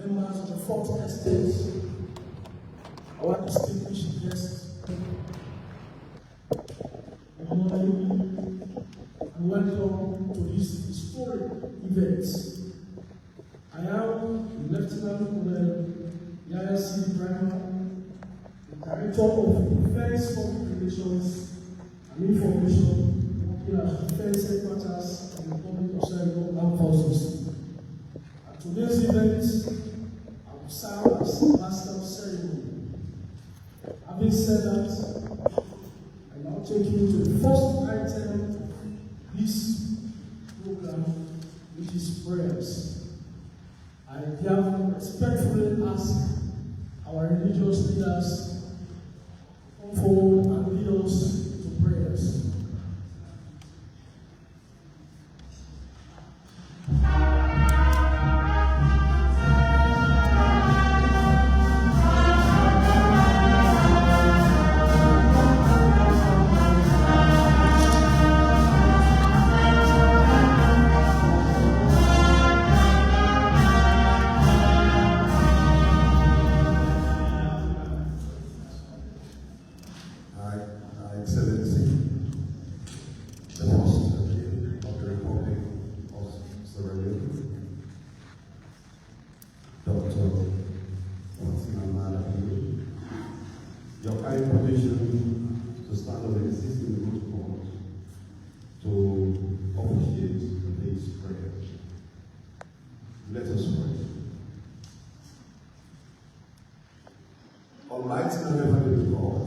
members of the Fourth Estate, our distinguished guests, good morning and welcome to this historic event. I am Lieutenant Colonel Elsie Baikamz, the Director of Defense Public Relations and Information working at Defense Headquarters in the Republic of Sierra Leone Armed Forces. At today's event, I will serve as Master of Ceremony. Having said that, I now take you to the first item of this program, which is prayers. I therefore respectfully ask our religious leaders to come forward and lead us to prayers. Fatima Maada Bio, your kind permission to stand on the existing root point to officiate today's prayer. Let us pray. Almighty and heavenly God,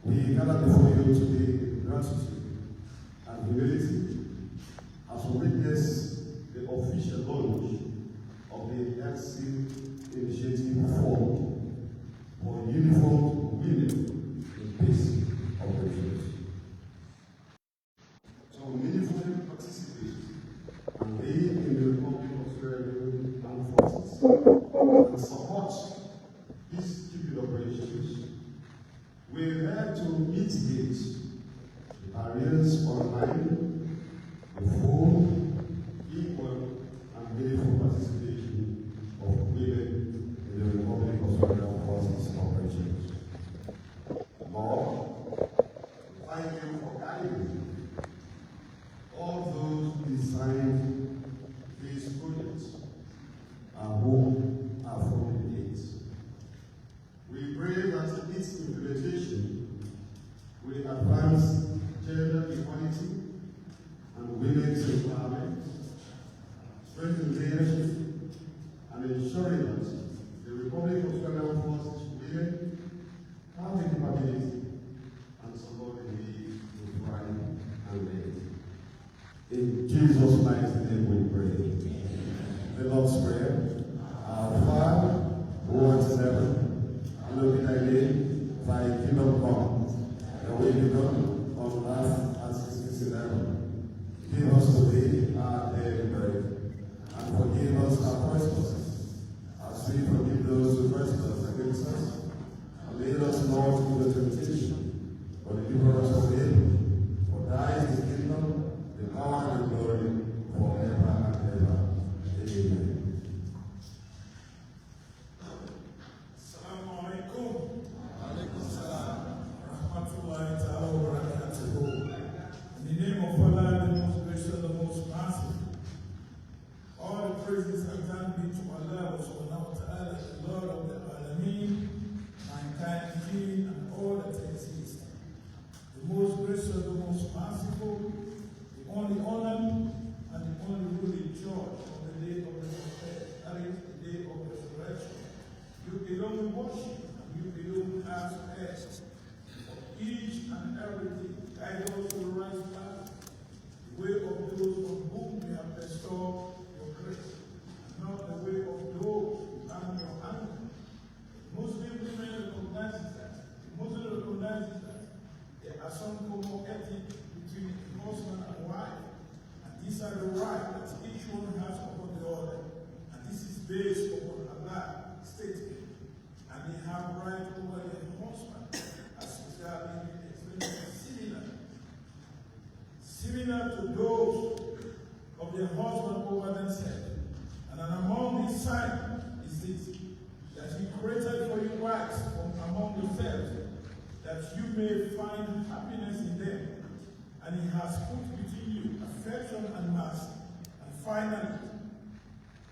we gather before you today in gratitude and humility as we witness the official launch of the Elsie Initiative Fund for uniformed women in peace operations. To meaningfully participate and lead in the Republic of Sierra Leone Armed Forces and support peacekeeping operations, we are there to mitigate the barriers online, the full, equal, and meaningful participation of women in the Republic of Sierra Leone Forces operations. Lord, thank you for guiding all those who designed these projects and who are following it. We pray that its implementation will advance gender equality and women's empowerment, strengthen leadership, and ensuring that the Republic of Sierra Leone Forces women have the capability and support the need to thrive and live. In Jesus' mighty name we pray. The Lord's Prayer. Our Father, who art in heaven, hallowed be thy name, thy kingdom come, thy will be done on earth as it is in heaven. Give us today our daily bread, and forgive us our trespasses, as we forgive those who trespass against us. And lead us not into temptation, but deliver us from evil. For thine is the kingdom, the power, and the glory, forever and ever. Amen. In the name of Allah, the most gracious, the most merciful, all the praises and thanks be to Allah, subhanahu wa ta'ala, the Lord of the Alameen, mankind, king, and all that exists. The most gracious, the most merciful, the only honored, and the only ruling judge of the day of the Prophet, that is the day of resurrection. You alone worship, and you alone ask us for each and everything. Guide us to the right path, the way of those on whom we have bestowed your grace, and not the way of those who earn your anger. Muslim women recognizes that. The Muslim recognizes that there are some common ethics between husband and wife, and these are the rights that each one has upon the other, and this is based upon Allah's statement, and they have right over their husband, as Mr. similar to those of their husband over themselves. And among that you may find happiness in them. And he has put between you affection and mercy. And finally,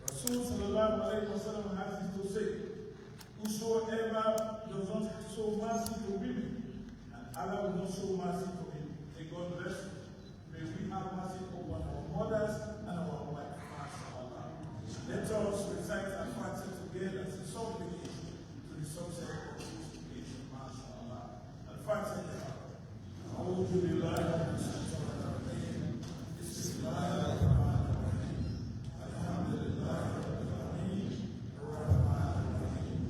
Rasul sallallahu alayhi wa sallam has this to say, whosoever does not show mercy to women, and Allah will not show mercy to him. May God bless you. May we have mercy upon our mothers and our wives. Let us recite our Fatiha together as a supplication to the success of this occasion. MashaAllah. Al-Fatiha. أعوذ بالله من الشيطان الرجيم. بسم الله الرحمن الرحيم. الحمد لله رب العالمين. الرحمن الرحيم.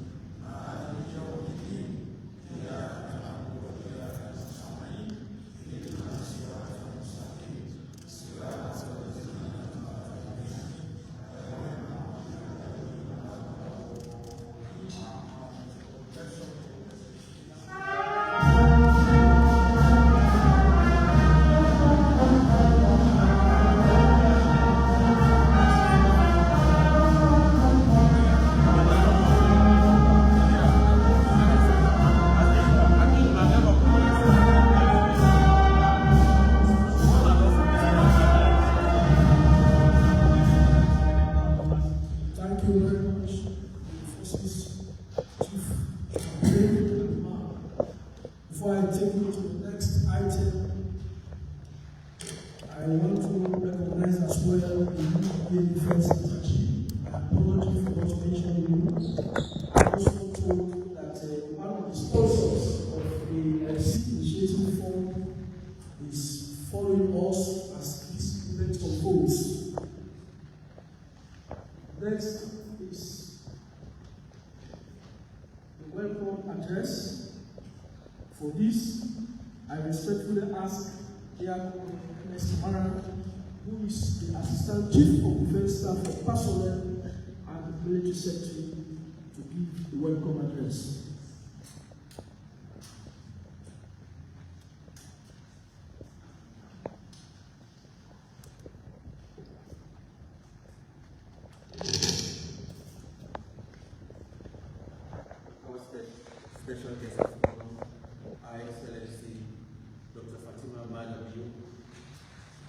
مالك يوم الدين. إياك نعبد وإياك نستعين. اهدنا الصراط المستقيم. صراط الذين أنعمت عليهم. Before I take you to the next item, I want to recognize as well the new defense strategy. I apologize for not mentioning you. I also told that one of the sponsors of the Elsie Initiative Fund is following us as this event unfolds. Next is the welcome address. For this, I respectfully ask Ms. Mara, who is the Assistant Chief of Defense Staff for Personnel and the Military Secretary, to give the welcome address. Our special guest of honor, Excellency Dr. Fatima Maada Bio,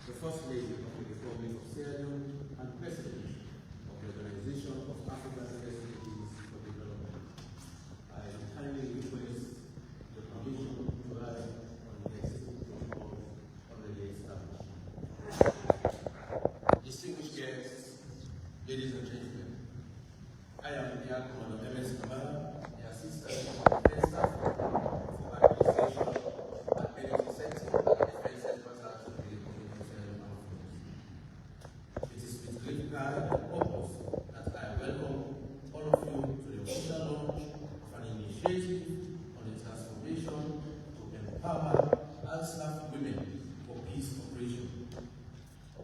the First Lady of the Republic of Sierra Leone and President of the Organization of African Peacekeepers for Development. I kindly request the permission to add on the existing protocol already established. Distinguished guests, ladies and gentlemen, I am the Commander MS Ababa, the Assistant Defense Staff for Administration and Energy Sector at the Defense Headquarters of the Republic of Sierra Leone. It is with great pride and purpose that I welcome all of you to the official launch of an initiative on the transformation to empower Al-Staff women for peace operation.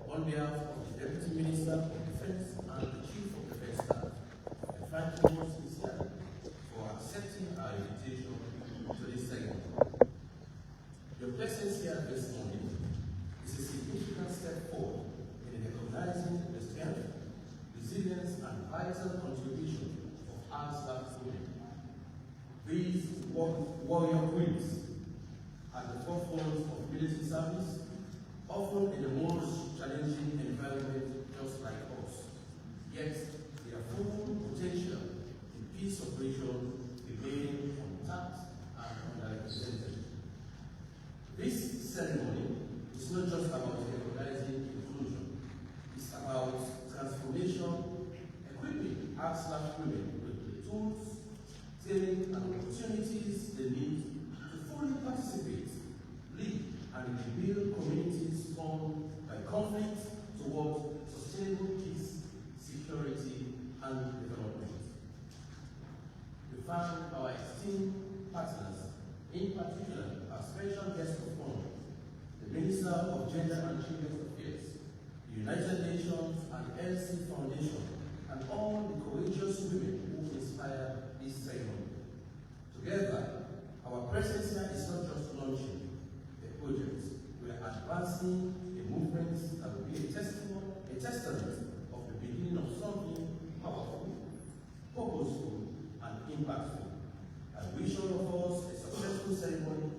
On behalf of the Deputy Minister of Defense and the Chief of Defense Staff, I thank you most sincerely for accepting our invitation to this segment. Your presence here this morning is a significant step forward in recognizing the strength, resilience, and vital contribution of our staff women. These warrior queens at the forefront of military service, often in the most challenging environment just like us. Yet, their full potential in peace operation remain untapped and underrepresented. This ceremony is not just about recognizing inclusion, it's about transformation, equipping Al-Staff women with the tools, training, and opportunities they need to fully participate, lead, and rebuild communities formed by conflict towards sustainable peace, security, and development. We thank our esteemed partners, in particular our special guest of honor, the Minister of Gender and Children's Affairs, the United Nations and Elsie Foundation, and all the courageous women who inspire this ceremony. Together, our presence here is not just launching a project, we are advancing a movement that will be a testament of the beginning of something powerful, purposeful, and impactful. I wish all of us a successful ceremony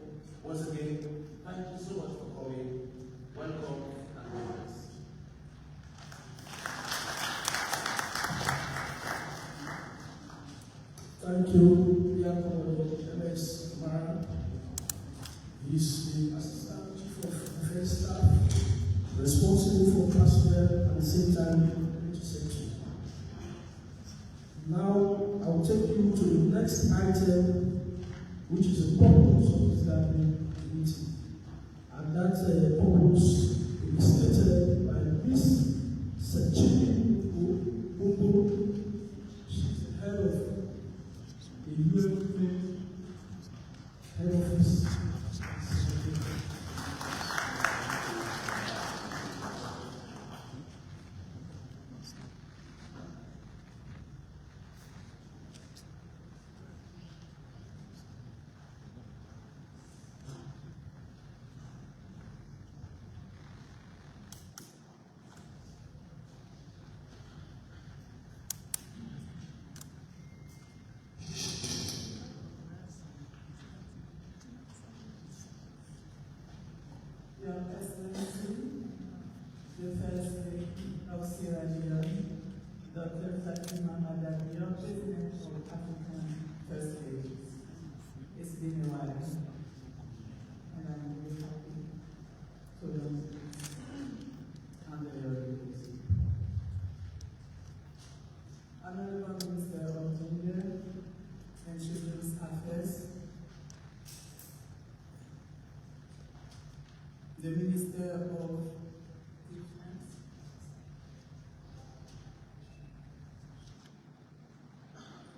Thank you, Baikamz MS Mara. He's the Assistant Chief of Defense Staff, responsible for personnel at the same time Secretary. Now, I'll take you to the next item, which is the purpose of this gathering meeting. And that purpose is stated by Ms. Sechini Ubu. She's the head of the UN head office. Your Excellency, the First Lady of Sierra Leone, Dr. Fatima Maada Bio, President of African First Ladies. It's been a while, and I'm very happy to learn under your leadership. Honorable Minister of Gender and Children's Affairs, the Minister of Defense,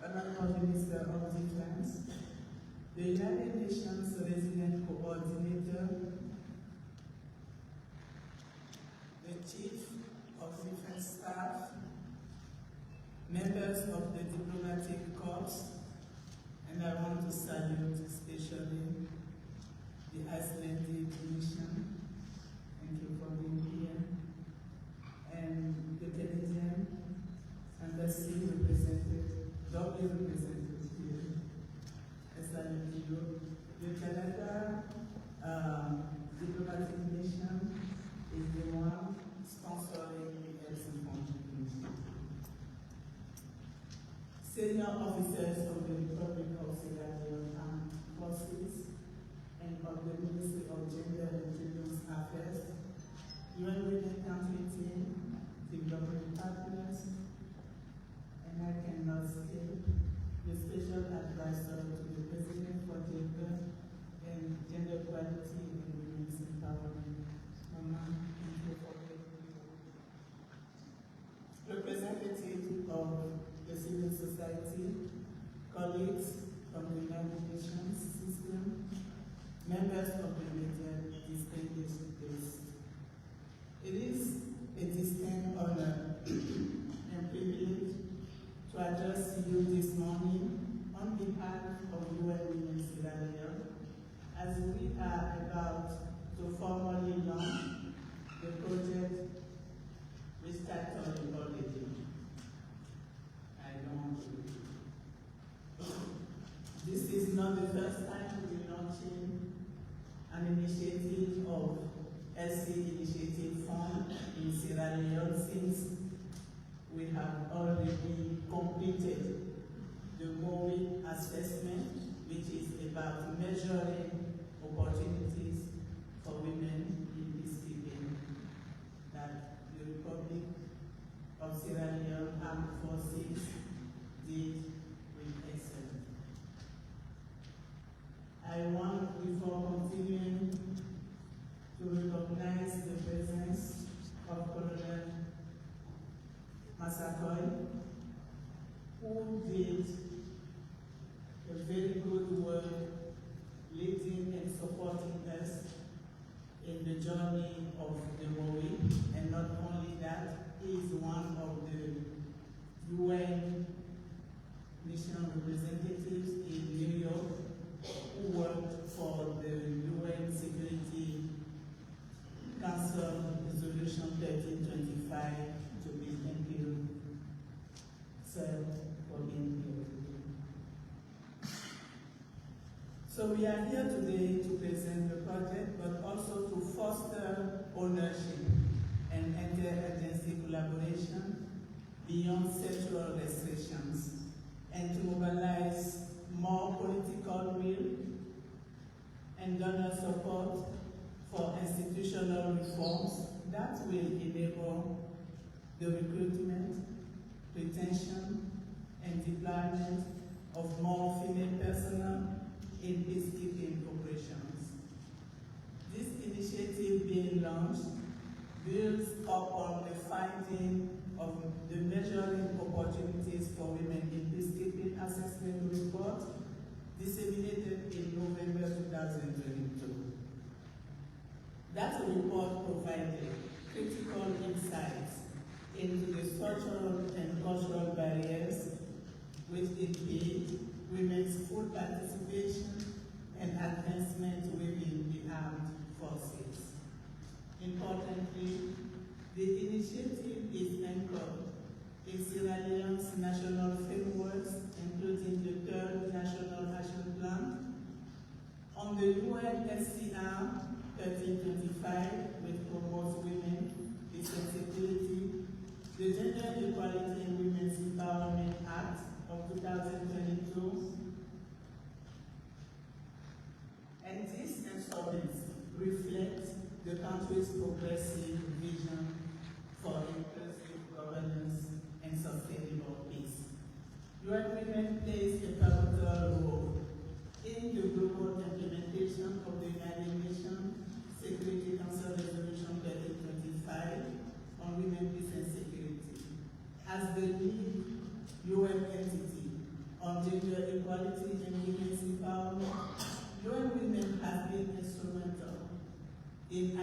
Honorable Minister of Defense, the United Nations Resident Coordinator, the Chief of Defense Staff, members of the Diplomatic Corps, and I want to salute especially the Icelandic Mission. Thank you for being here. And the Canadian Embassy represented, doubly represented here. I salute you. The Canada Diplomatic Mission is the one sponsoring the Elsie Initiative. Senior officers of the Republic of Sierra Leone Armed Forces and of the Ministry of Gender and Children's Affairs, UN Women Country Team, development partners, and I cannot skip the Special Advisor to the President for Gender and Gender Equality and Women's Empowerment. Mama, thank you for representative of the civil society, colleagues from the United Nations system, members of the media, distinguished guests. It is a distinct honor and privilege to address you this morning on behalf of UN Women Sierra Leone as we are about to formally launch the project we started already. I don't want to. This is not the first time we're launching an initiative of Elsie Initiative Fund in Sierra Leone since we have already completed the MOWI assessment, which is about measuring opportunities for women in peacekeeping that the Republic of Sierra Leone Armed Forces did with excellence. I want, before continuing, to recognize the presence of Colonel Massakoy, who did a very good work leading and supporting us in the journey of the MOWI. And not only that, he is one of the UN mission representatives in New York who worked for the UN Security Council Resolution 1325 to be implemented. So, for being here today. So we are here today to present the project, but also to foster ownership and interagency collaboration beyond sectoral restrictions and to mobilize more political will and donor support for institutional reforms that will enable the recruitment, retention, and deployment of more female personnel in peacekeeping operations. This initiative being launched builds upon the finding of the measuring opportunities for women in peacekeeping assessment report disseminated in November 2022. That report provided critical insights into the structural and cultural barriers which impede women's full participation and advancement within the armed forces. Importantly, the initiative is anchored in Sierra Leone's national frameworks, including the 3rd National Action Plan, on the UNSCR 1325, which promotes women, peace and security, the Gender Equality and Women's Empowerment Act of 2022, and these instruments reflect the country's progressive vision for inclusive governance and sustainable peace. UN Women plays a pivotal role in the global implementation of the United Nations Security Council Resolution 1325 on women, peace and security. As the lead UN entity on gender equality and women's empowerment, UN Women have been instrumental in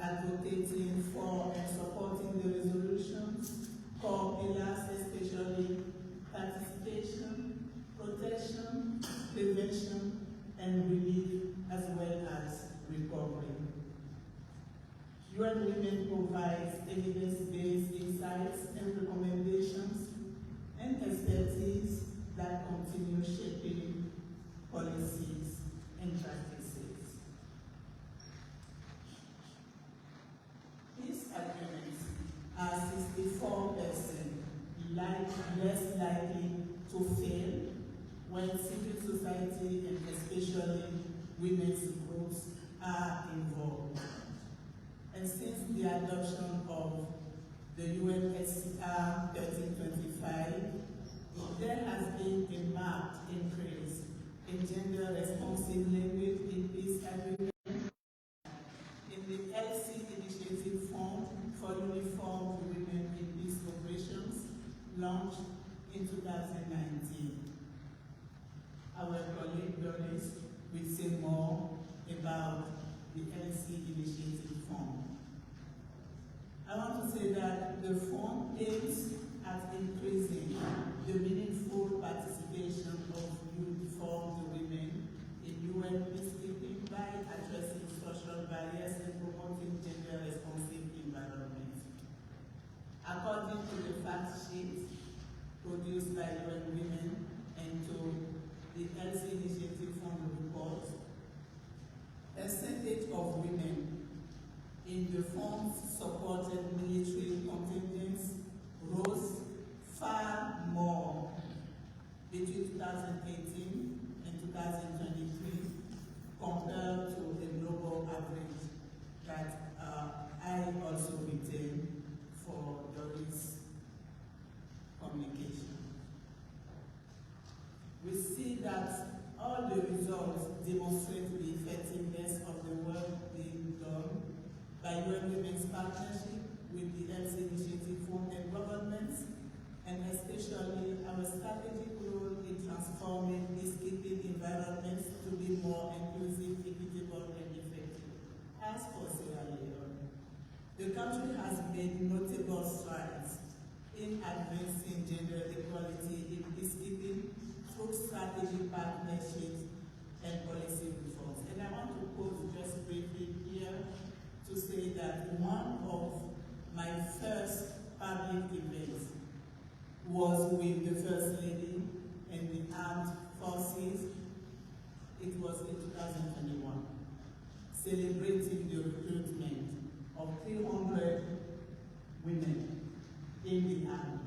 advocating for and supporting the resolution's core pillars, especially participation, protection, prevention, and relief, as well as recovery. UN Women provides evidence-based insights and recommendations and expertise that continue shaping policies and practices. These agreements are 64% less likely to fail when civil society and especially women's groups are involved. And since the adoption of the UNSCR 1325, there has been a marked increase in gender-responsive language in peace agreements. In the Elsie Initiative Fund for Uniformed Women in Peace Operations, launched in 2019. Our colleague Doris will say more about the Elsie Initiative Fund. I want to say that the fund aims at increasing the meaningful participation of uniformed women in UN peacekeeping by addressing social barriers and promoting gender-responsive environment. According to the fact sheet produced by UN Women and to the Elsie Initiative Fund report, percentage of women in the fund's supported military contingents rose far more between 2018 and 2023 compared to the global average that I also retain for Doris' communication. We see that all the results demonstrate the effectiveness of the work being done by UN Women's partnership with the Elsie Initiative Fund and governments, and especially our strategic role in transforming peacekeeping environments to be more inclusive, equitable, and effective. As for Sierra Leone, the country has made notable strides in advancing gender equality in peacekeeping through strategic partnerships and policy reforms. And I want to pause just briefly here to say that one of my first public events was with the First Lady and the armed forces. It was in 2021, celebrating the recruitment of 300 women in the army.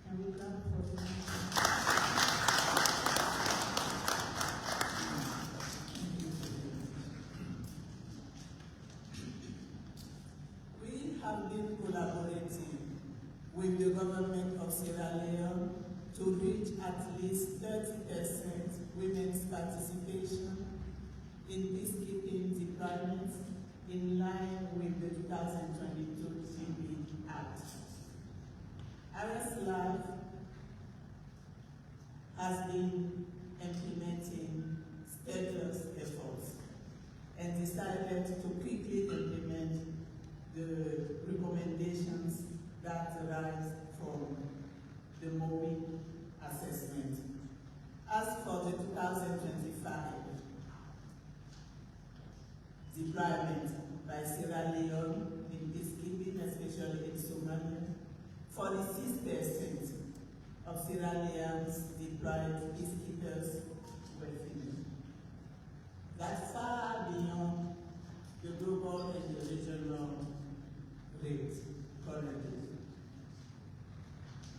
Can we clap for them? is 30% women's participation in peacekeeping deployments in line with the 2022 GB Act. Addis has been implementing stateless efforts and decided to quickly implement the recommendations that arise from the MOBI assessment. As for the 2025 deployment by Sierra Leone in peacekeeping, especially in Somalia, 46% of Sierra Leone's deployed peacekeepers were female. That's far beyond the global and the regional rate currently.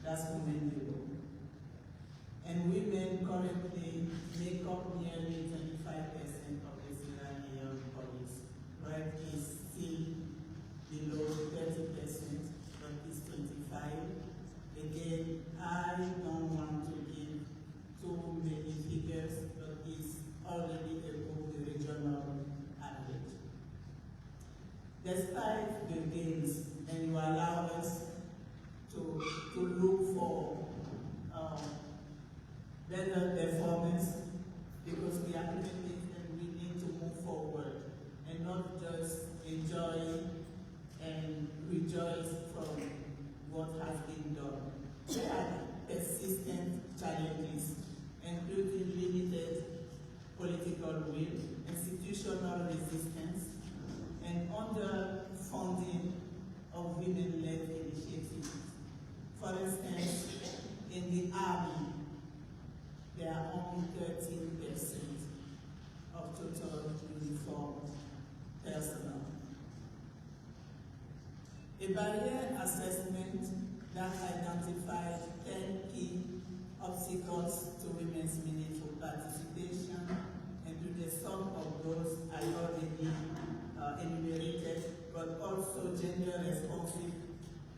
That's commendable. And women currently make up nearly 25% of the Sierra Leone police. Right is still below 30%, but it's 25. Again, I don't want to give too many figures, but it's already above the regional average. Despite the gains, and you allow us to look for better performance, because we are committed and we need to move forward and not just enjoy and rejoice from what has been done. There are persistent challenges, including limited political will, institutional resistance, and underfunding of women-led initiatives. For instance, in the Army, there are only 13% of total uniformed personnel. A barrier assessment that identified 10 key obstacles to women's meaningful participation, and to the sum of those I already enumerated, but also gender responsive.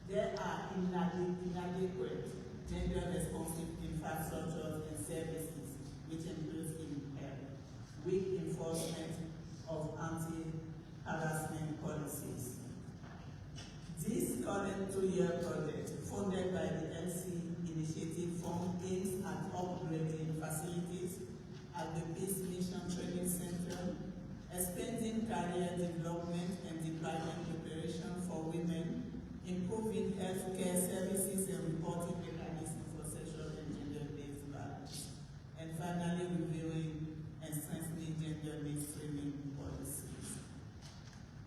There are inadequate gender responsive infrastructures and services, which includes weak enforcement of anti-harassment policies. This current 2-year project, funded by the Elsie Initiative Fund, aims at upgrading facilities at the Peace Mission Training Center, expanding career development and deployment preparation for women, improving healthcare services and reporting mechanisms for sexual and gender-based violence, and finally reviewing and strengthening gender mainstreaming policies.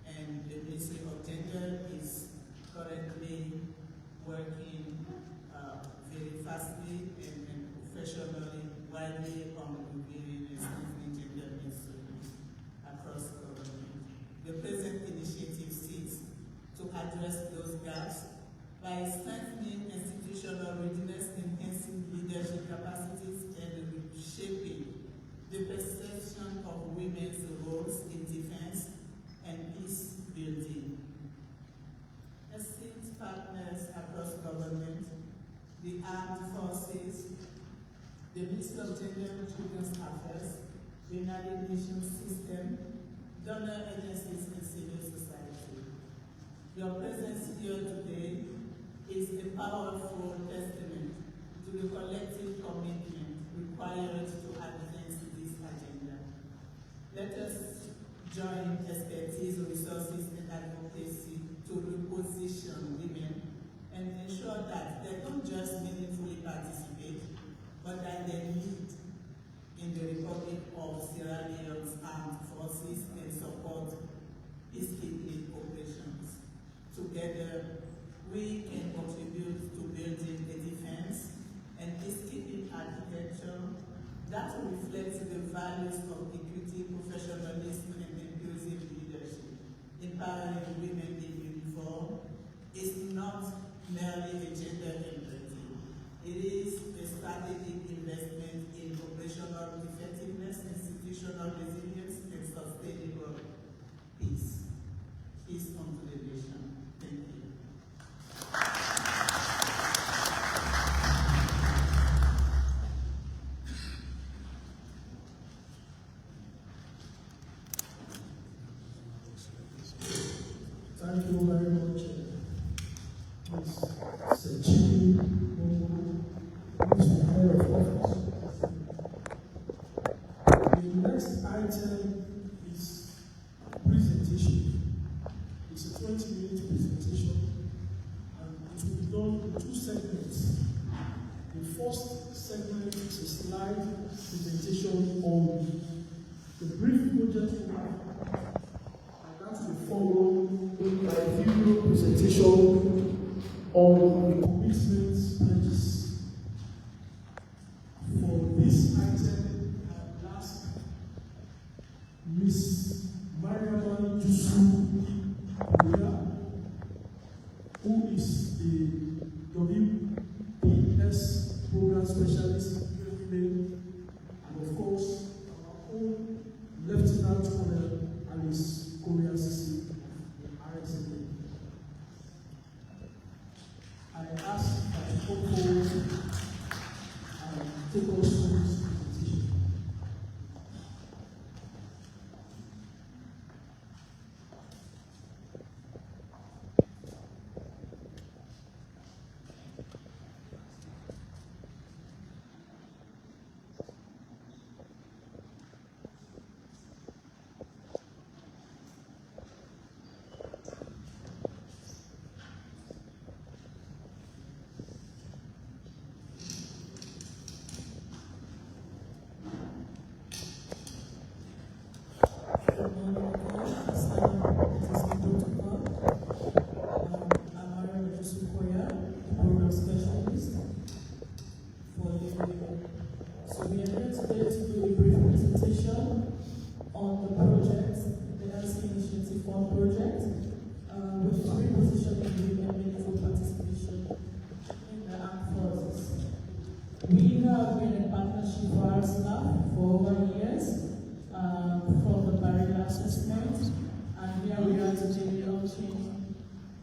And the Ministry of Gender is currently working very fastly and professionally, widely on reviewing and strengthening gender mainstreaming across government. The present initiative seeks to address those gaps by strengthening institutional readiness, enhancing leadership capacities, and reshaping the perception of women's roles in defense and peace building. Esteemed partners across government, the armed forces, the Ministry of Gender and Children's Affairs, the United Nations system, donor agencies, and civil society. Your presence here today is a powerful testament to the collective commitment required to advance this agenda. Let us join expertise, resources, and advocacy to reposition women and ensure that they don't just meaningfully participate, but that they lead in the Republic of Sierra Leone's armed forces and support peacekeeping operations. Together, we can contribute to building a defense and peacekeeping architecture that reflects the values of equity, professionalism, and inclusive leadership. Empowering women in uniform is not merely a gender imperative. It is a strategic investment in operational effectiveness, institutional resilience, and sustainable peace. Peace unto the nation. Thank you. item is presentation. It's a 20-minute presentation, and it will be done in 2 segments. The first segment is a slide presentation on the brief project plan, and that will follow by a video presentation on the commitments pledges. For this item, I will ask Ms. Mariama Jusu Buya, who is the WPS program specialist in women, and of course, our own Lieutenant Colonel Alice Korea Sisi of RSA. I ask that you come forward and take us through this presentation. So we are here today to do a brief presentation on the project, the Elsie Initiative Fund project, which is repositioning women meaningful participation in the armed forces. We have been in partnership with our staff for over years from the barrier assessment, and here we are today launching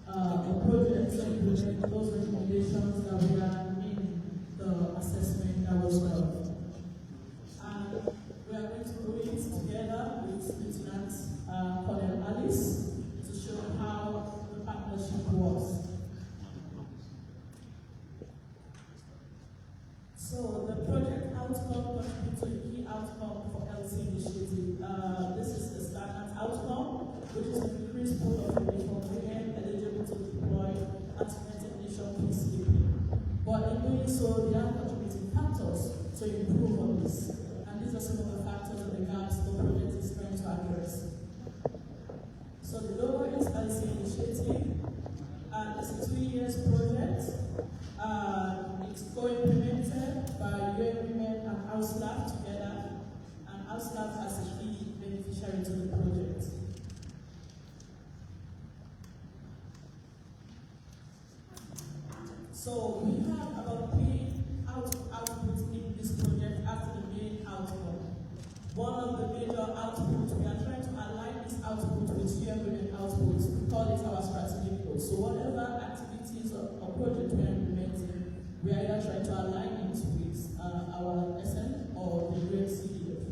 a project to implement those recommendations that we are in the assessment that was done. And we are going to do it together with Lieutenant Colonel Addis to show how the partnership works. So the project outcome contributes to the key outcome for Elsie Initiative. This is the standard outcome, which is to increase pool of women for women eligible to deploy United Nations peacekeeping. But in doing so, there are contributing factors to improve on this. And these are some of the factors and the gaps the project is trying to address. So the logo is Elsie Initiative, and it's a 2-year project. It's co-implemented by UN Women and House-Lab together, and House-Lab as a key beneficiary to the project. So we have about 3 outputs in this project after the main outcome. One of the major outputs, we are trying to align this output with UN Women outputs. We call it our strategic goal. So whatever activities or project we are implementing, we are either trying to align it with our SM or the UNCDF.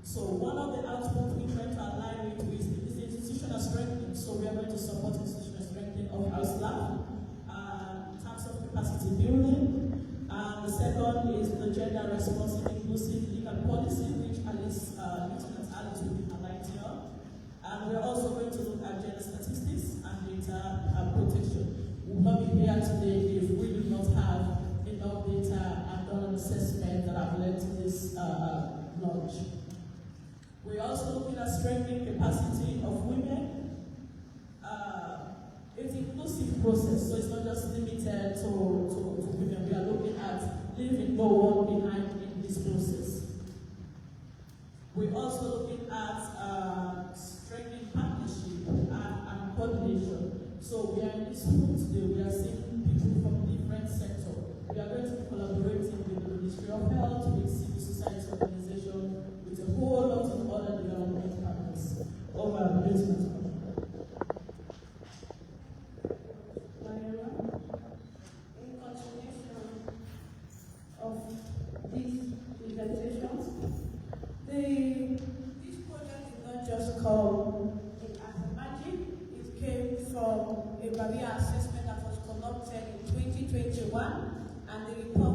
So one of the outputs we try to align it with is the institutional strengthening. So we are going to support institutional strengthening of House Lab in terms of capacity building. And the second is the gender responsive inclusive legal policy, which Lieutenant Alice will be highlighting on. And we're also going to look at gender statistics and data protection. We will not be here today if we do not have enough data and done an assessment that have led to this launch. We're also looking at strengthening capacity of women. It's an inclusive process, so it's not just limited to women. We are looking at leaving no one behind in this process. We're also looking at strengthening partnership and coordination. So we are in this room today, we are seeing people from different sectors. We are going to be collaborating with the Ministry of Health, with civil society organizations, with a whole lot of other development partners over the business. In continuation of these presentations, this project did not just come as a magic. It came from a barrier assessment that was conducted in 2021, and the report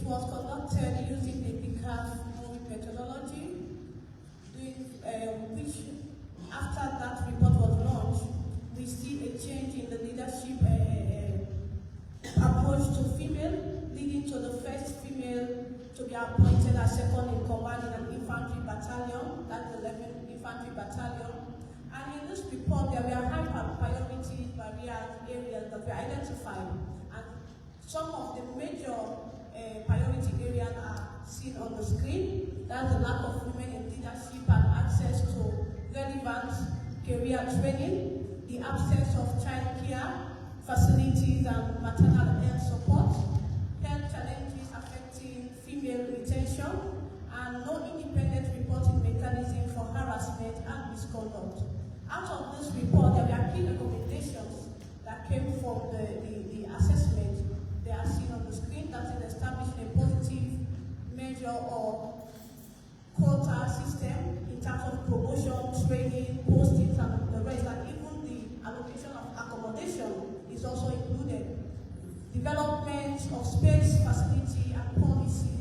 was conducted using the Baikamz methodology, which after that report was launched, we see a change in the leadership approach to female, leading to the first female to be appointed as second in command in an infantry battalion, that's the 11th Infantry Battalion. And in this report, there were high priority barrier areas that were identified. And some of the major priority areas are seen on the screen. That's the lack of women in leadership and access to relevant career training, the absence of child care facilities and maternal health support, health challenges affecting female retention, and no independent reporting mechanism for harassment and misconduct. Out of this report, there were key recommendations that came from the assessment. They are seen on the screen. That's in establishing a positive measure or quota system in terms of promotion, training, postings, and the rest, and even the allocation of accommodation is also included. Development of space, facility, and policy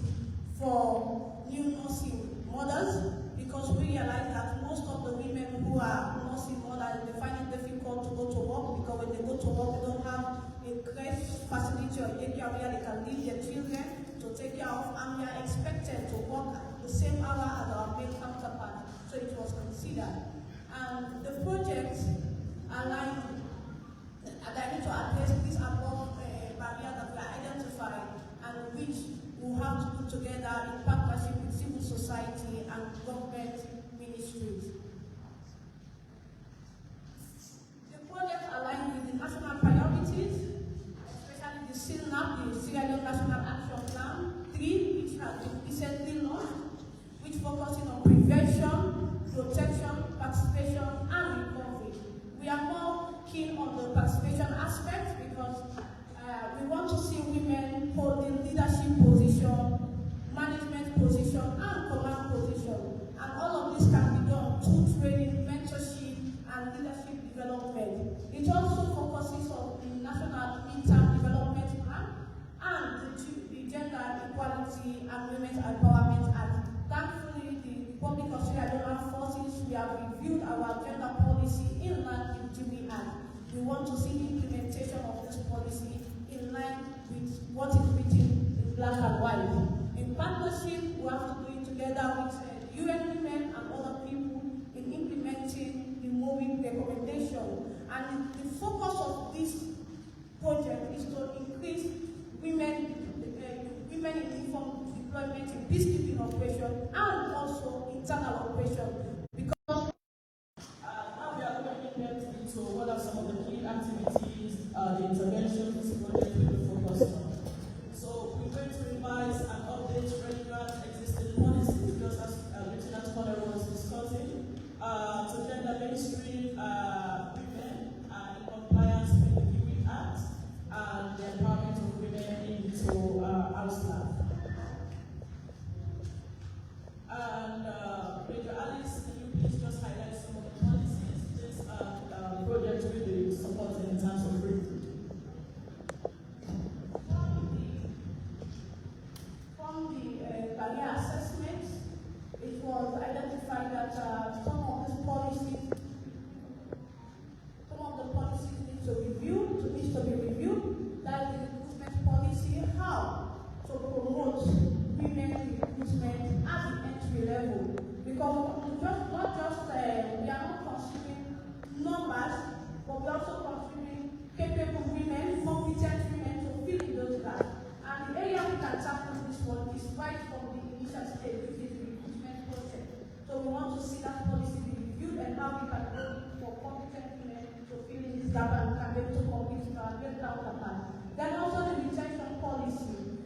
for new nursing mothers, because we realize that most of the women who are nursing mothers, they find it difficult to go to work, because when they go to work, they don't have a great facility or area where they can leave their children to take care of, and we are expected to work the same hour as our male counterparts, so it was considered. And the project aligned to address these above barriers that were identified, and which we have to put together in partnership with civil society and government ministries. The project aligned with the national priorities, especially the SILNAP, the Sierra Leone National Action Plan 3, which has been recently launched, which focuses on prevention, protection, participation, and recovery. We are more keen on the participation aspect because we want to see women holding leadership position, management position, and command position. And all of this can be done through training, mentorship, and leadership development. It also focuses on the National Midterm Development Plan and the Gender Equality and Women's Empowerment Act. Thankfully, the Republic of Sierra Leone forces, we have reviewed our gender policy in line with GBI Act. We want to see the implementation of this policy in line with what is written in black and white. In partnership, we have to do it together with UN Women and other people in implementing the MOWI recommendation. And the focus of this project is to increase women in uniform deployment in peacekeeping operation and also internal operation. Because now we are going into what are some of the key activities, the interventions this project will be focused on. So we're going to revise and update relevant existing policies, just as Lieutenant Colonel was discussing, to gender mainstream women in compliance with the GBI Act and the empowerment of women into house life. And Major Alice, can you please just highlight some of the policies this project will be supporting in terms of brief? From the barrier assessment, it was identified that some of the policies needs to be reviewed. That is the recruitment policy, how to promote women recruitment at the entry level. Because we are not considering numbers, but we are also considering capable women, competent women to fill in those gaps. And the area we can tackle this one is right from the initial stage, which is the recruitment process. So we want to see that policy be reviewed and how we can go for competent women to fill in this gap and can be able to compete with our great counterparts. Then also the retention policy.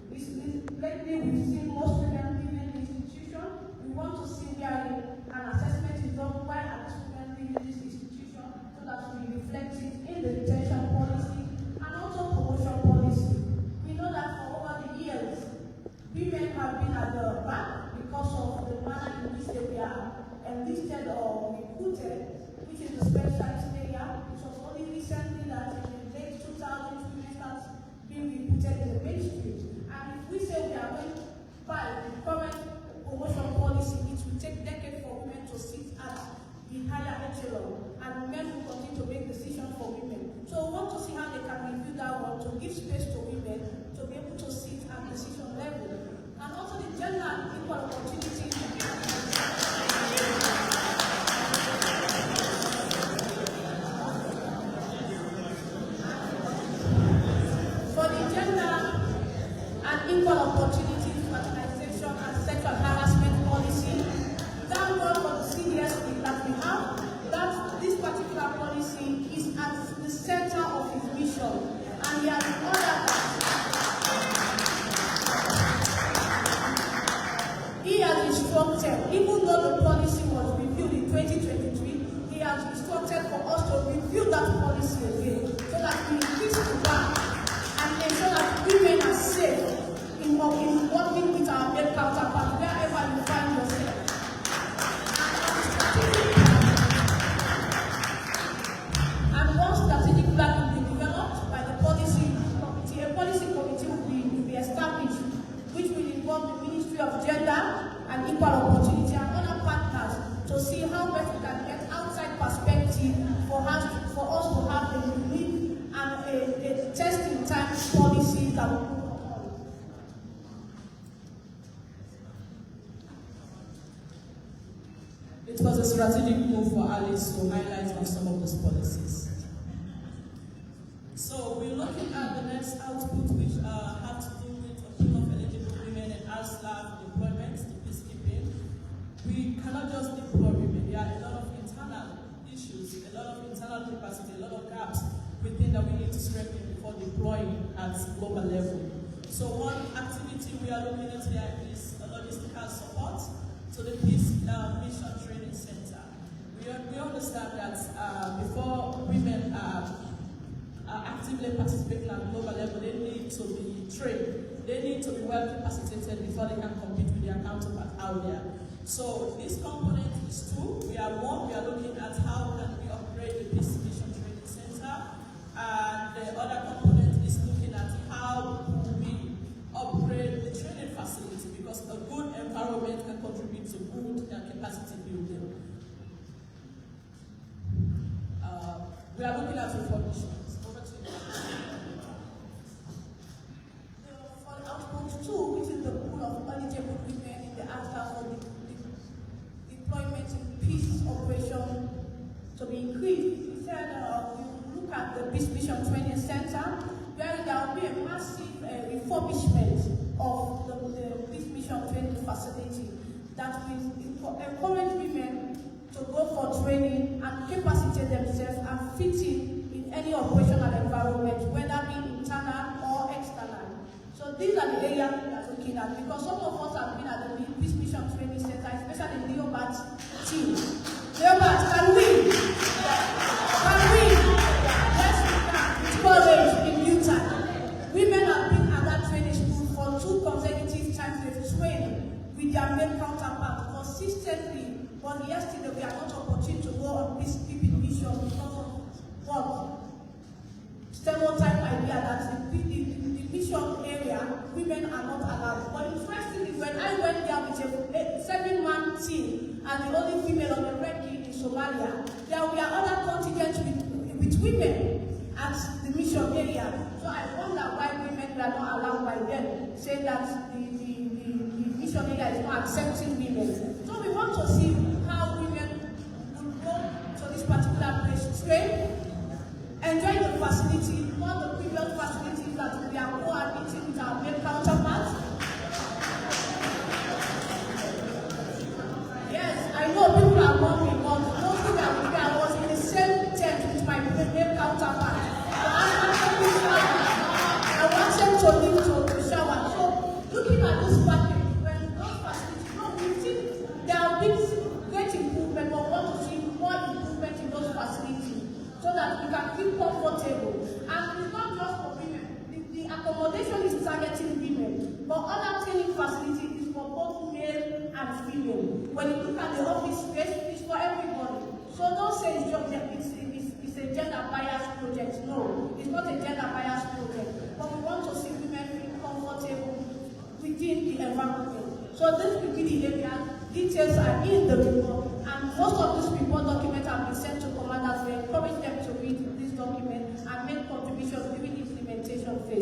Lately we've seen most women leaving the institution. We want to see where an assessment is done, why are these women leaving this institution, so that we reflect it in the retention policy and also promotion policy. We know that for over the years, women have been at the back because of the manner in which they were enlisted or recruited, which is the specialist area. It was only recently that in the late 2000s, women started being recruited in the mainstream. And if we say we are going give space to women to be able to sit at decision level. And also the gender and equal opportunity. For the gender and equal opportunity fertilization and sexual harassment policy, thank God for the CDSP that we have, that this particular policy is at the center of his mission. And he has ordered that he has instructed, even though the policy was reviewed in 2023, he has instructed for us to review that policy again so that we increase the bar and ensure that women are safe in working with our male counterparts wherever you find yourself. And once strategic plan will be developed by the policy committee, a policy committee will be established, which will involve the Ministry of Gender and Equal Opportunity and other partners to see how best we can get outside perspective for us to have a unique and a test-in-time policy that will move forward. It was a strategic move for Addis to highlight on some of those policies. So we're looking at the next output, which have to do with a pool of eligible women and ASLA deployment to peacekeeping. We cannot just deploy women. There are a lot of internal issues, a lot of internal capacity, a lot of gaps within that we need to strengthen before deploying at global level. So one activity we are looking at here is a logistical support to the Peace Mission Training Center. We understand that before women are actively participating at global level, they need to be trained. They need to be well capacitated before they can compete with their counterparts out there. So this component is two. We are looking at how can we upgrade the Peace Mission Training Center, and the other component is looking at how we upgrade the training facility, because a good environment can contribute to good capacity building. We are looking at refurbishments. Over to you. For output 2, which is the pool of eligible women in the AFTA for the deployment in peace operation to be increased, he said we will look at the Peace Mission Training Center, where there will be a massive refurbishment of the Peace Mission Training facility that will encourage women to go for training and capacitate themselves and fit in any operational environment, whether be internal or external. So these are the areas we are looking at, because some of us have been at the Peace Mission Training Center, especially the Leone team. Leone, can we? Yes, we can. It's college in Utah. Women have been at that training school for 2 consecutive times. They've trained with their male counterparts consistently. But yesterday we had not opportunity to go on peacekeeping mission because of what? Stereotype idea that in the mission area, women are not allowed. But interestingly, when I went there with a 7-man team and the only female on the recce in Somalia, there were other contingents with women at the mission area. So I wonder why women were not allowed by them, saying that the mission area is not accepting women. So we want to see how women will go to this particular place, train, enjoy the facility, all the previous facilities that we are coordinating with our male counterparts. Yes, I know people are wondering, but mostly I was in the same tent with my male counterpart. I want them to leave to shower. So looking at this package, when those facilities, we think there are big great improvement, but we want to see more improvement in those facilities so that we can feel comfortable. And it's not just for women. The accommodation is targeting women, but other training facilities is for both male and female. When you look at the office space, it's for everybody. So don't say it's just it's a gender bias project. No, it's not a gender bias project. But we want to see women feel comfortable within the environment. So this will be the area. Details are in the report, and most of these report documents have been sent to commanders. We encourage them to read this document and make contributions during the implementation phase.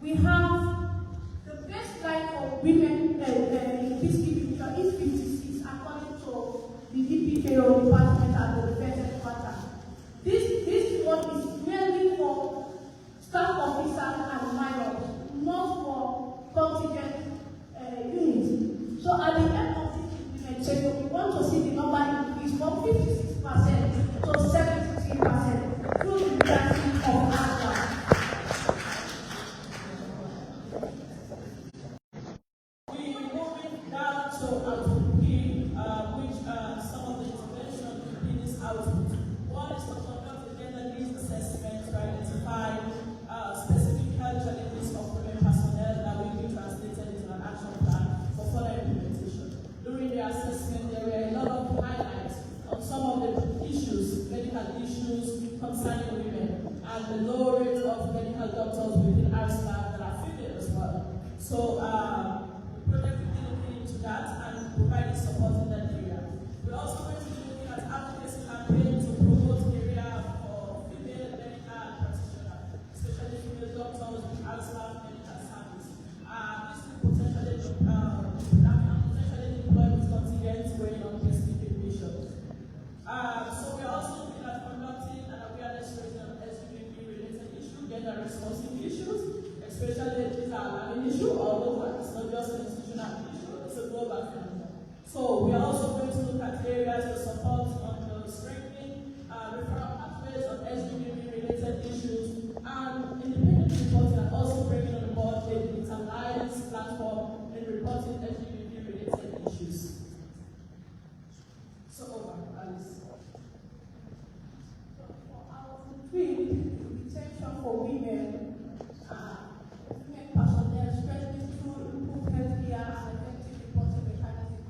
We have the baseline for women in peacekeeping is 56 according to the DPKO department at the defense headquarters. This one is mainly for staff officers and minors, not for contingent units. So at the end of this implementation, we want to see the number increase from 56% to 73% through the reduction of Ababa. Concerning women and the low rate of medical doctors within our staff that are female as well. So the project will be looking into that and providing support in that area. We're also going to be looking at advocacy campaigns to promote area for female medical practitioners, especially female doctors with our staff medical service. This will potentially deploy with contingents going on peacekeeping missions. So we're also looking at conducting an awareness raising on LGBT-related issues, gender-responsive issues, especially if these are an issue all over. It's not just an institutional issue, it's a global phenomenon. So we are also going to look at areas to support on the strengthening referral pathways on LGBT-related issues and independent reporting, and also bringing on board the alliance platform in reporting LGBT-related issues. So over, Alice. Retention for women personnel, especially through improved healthcare and effective reporting mechanism.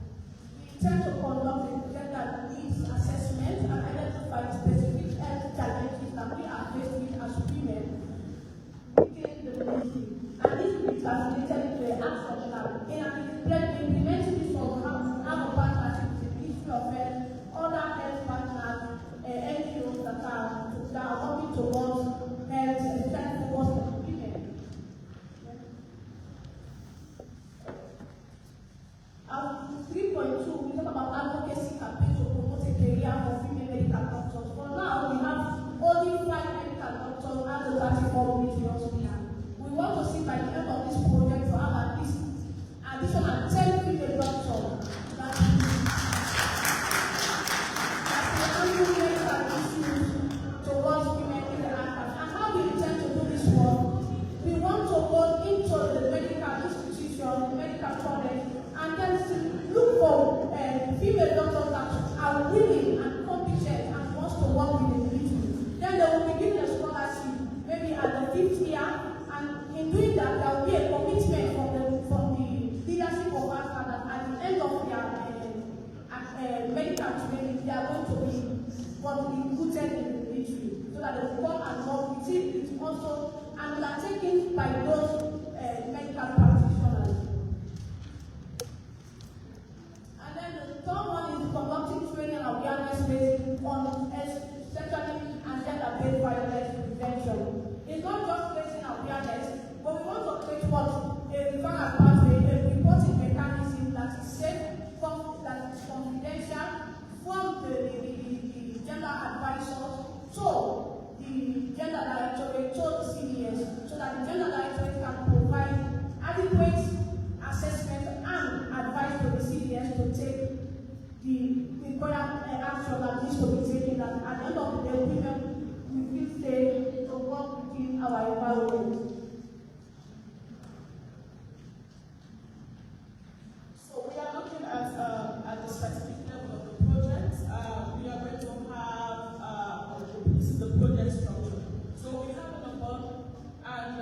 We intend to conduct a gender needs assessment and identify specific health challenges that we are faced with as women within the ministry. And this will be translated into an action plan. And implementing this will have a partnership with the Ministry of Health, other health partners, NGOs that are working towards health, especially towards women. 3.2, we talk about advocacy campaign to promote a career for female medical doctors. For now, we have only 5 medical doctors and the 34 military hospitals. We want to see by the end of this project to have at least additional 10 female doctors that will medical issues towards women in the Africa. And how we intend to do this work? We want to go into the medical institution, the medical college, and then look for female doctors that are willing and competent and wants to work with the military. Then they will be given a scholarship, maybe at the 5th year, and in doing that, there will be a commitment from the leadership of Africa that at the end of their medical training, they are going to be included in the military, so that they will come and work with it also, and will are taken by those medical practitioners. And then the third one is conducting training and awareness based on sexuality and gender-based violence prevention. It's not just raising awareness, but we want to create what a referral pathway, a reporting mechanism that is safe, that is confidential, from the gender advisors to the gender directorate, to the CDS, so that the gender directorate can provide adequate assessment and advice to the CDS to take the required action that needs to be taken. And at the end of the day, women will feel safe to work within our environment. So we are looking at the specific level of the project. We are going to have this is the project structure. So we have an board, and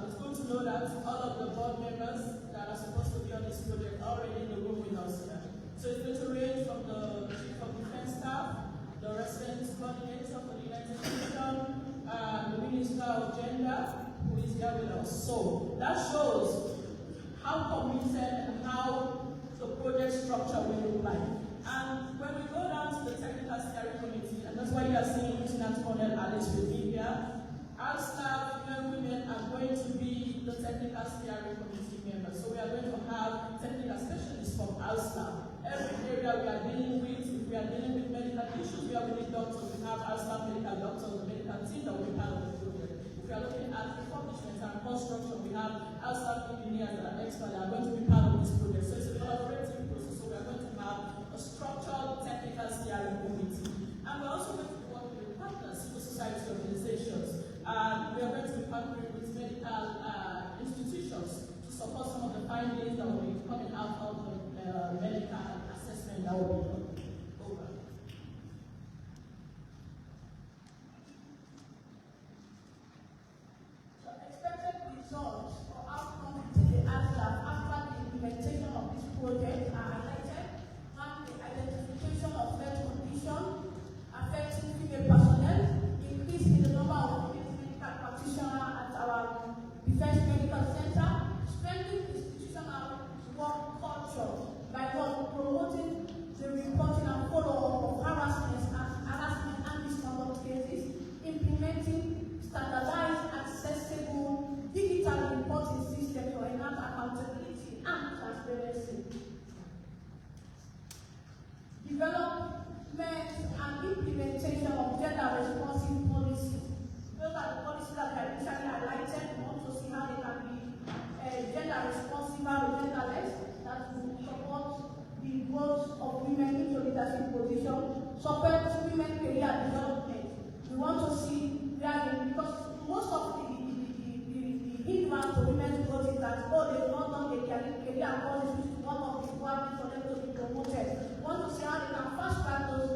it's good to know that all of the board members that are supposed to be on this project are already in the room with us here. So it's going to range from the chief of defense staff, the resident coordinator for the United Nations, the Minister of Gender, who is here with us. So that shows how committed and how the project structure will look like. And when we go down to the technical steering committee, and that's why you are seeing Lieutenant Colonel Addis with me here, our staff, men, women are going to be the issues where we need doctors, we have our staff medical doctors, the medical team that will be part of the project. If we are looking at refurbishment and construction, we have our staff engineers that are experts that are going to be part of this project. So it's a collaborative process. So we are going to have a structured technical steering committee. And we're also going to be working with partners, civil society organizations. And we are going to be partnering with medical institutions to support some of the findings that will be coming out of the medical assessment that will be done. Over. So expected results or outcomes within the ASDAF after the implementation of this project are highlighted, and the identification of health conditions affecting female personnel, increase in the number of female medical practitioners at our Defense Medical Center, strengthening institutional work culture by promoting the reporting and follow-up of harassment and misconduct cases, implementing standardized, accessible digital reporting systems for enhanced accountability and transparency. Development and implementation of gender-responsive policies. Those are the policies that I initially highlighted. We want to see how they can be gender-responsive and genderless, that will support the growth of women into leadership positions, support women career development. We want to see because most of the hindrance to women's growth is that, they've not done their career courses, which is one of the requirements for them to be promoted. We want to see how they can fast track those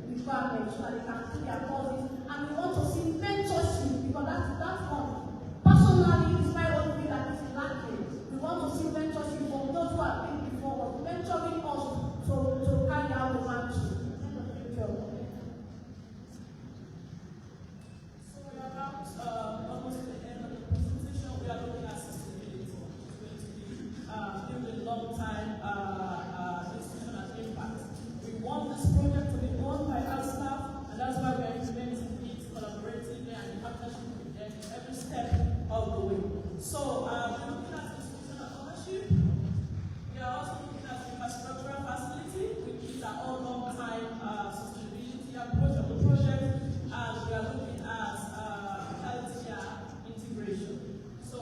requirements so that they can do their courses. And we want to see mentorship, because that's one. Personally, it's my own view that it's lacking. We want to see mentorship from those who have been before us, mentoring us to carry out the mantle. So we are about almost at the end of the presentation. We are looking at sustainability. It's going to be build a long-time institutional impact. We want this project to be owned by our staff, and that's why we are implementing it collaboratively and in partnership with them every step of the way. So we're looking at institutional ownership. We are also looking at infrastructural facility, which is our own long-time sustainability approach of the project, and we are looking at healthcare integration. So,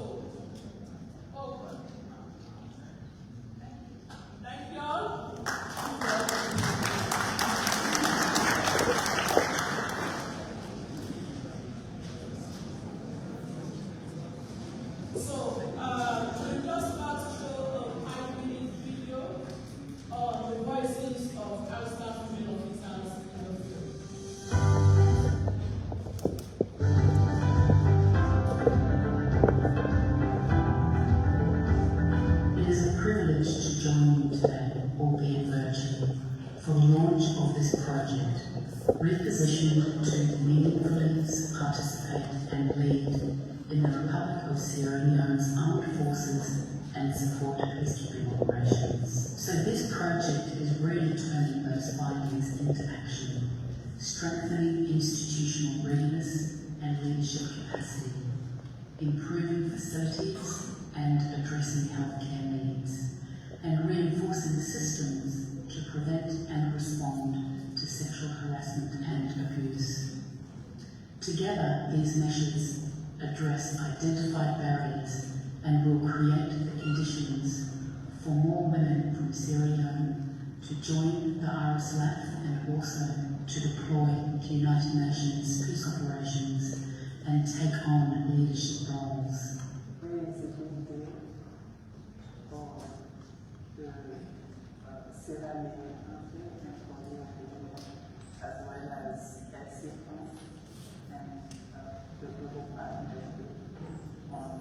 over. Thank you all. So, we're just about to show a 5-minute video on the voices of our staff female officers in the field. It is a privilege to join you today, albeit virtually, for the launch of this project, Repositioned to meaningfully participate and lead in the Republic of Sierra Leone's armed forces and support peacekeeping operations. So this project is really turning those findings into action, strengthening institutional readiness and leadership capacity, improving facilities and addressing healthcare needs, and reinforcing systems to prevent and respond to sexual harassment and abuse. Together, these measures address identified barriers and will create the conditions for more women from Sierra Leone to join the RSLAF and also to deploy to United Nations peace operations and take on leadership roles. Sierra Leone as well as Elsie and the global partnership on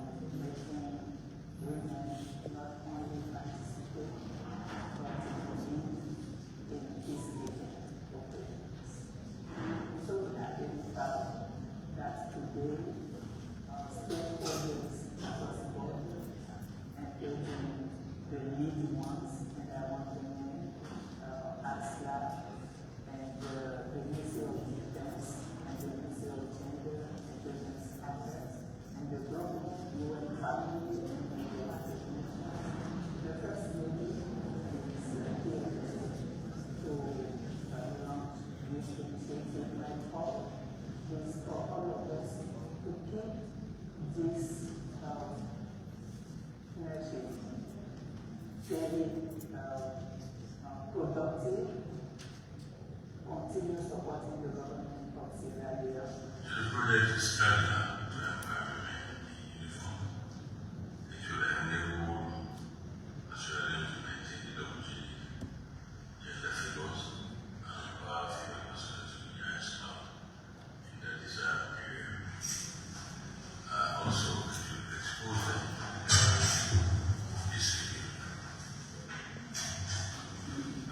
continue supporting the government of Sierra Leone. The project is carried out to empower women in uniform. It will enable Australia to maintain the opportunity, gender figures, and empower female persons to rise up in the desired area. Also, to expose them to peacekeeping.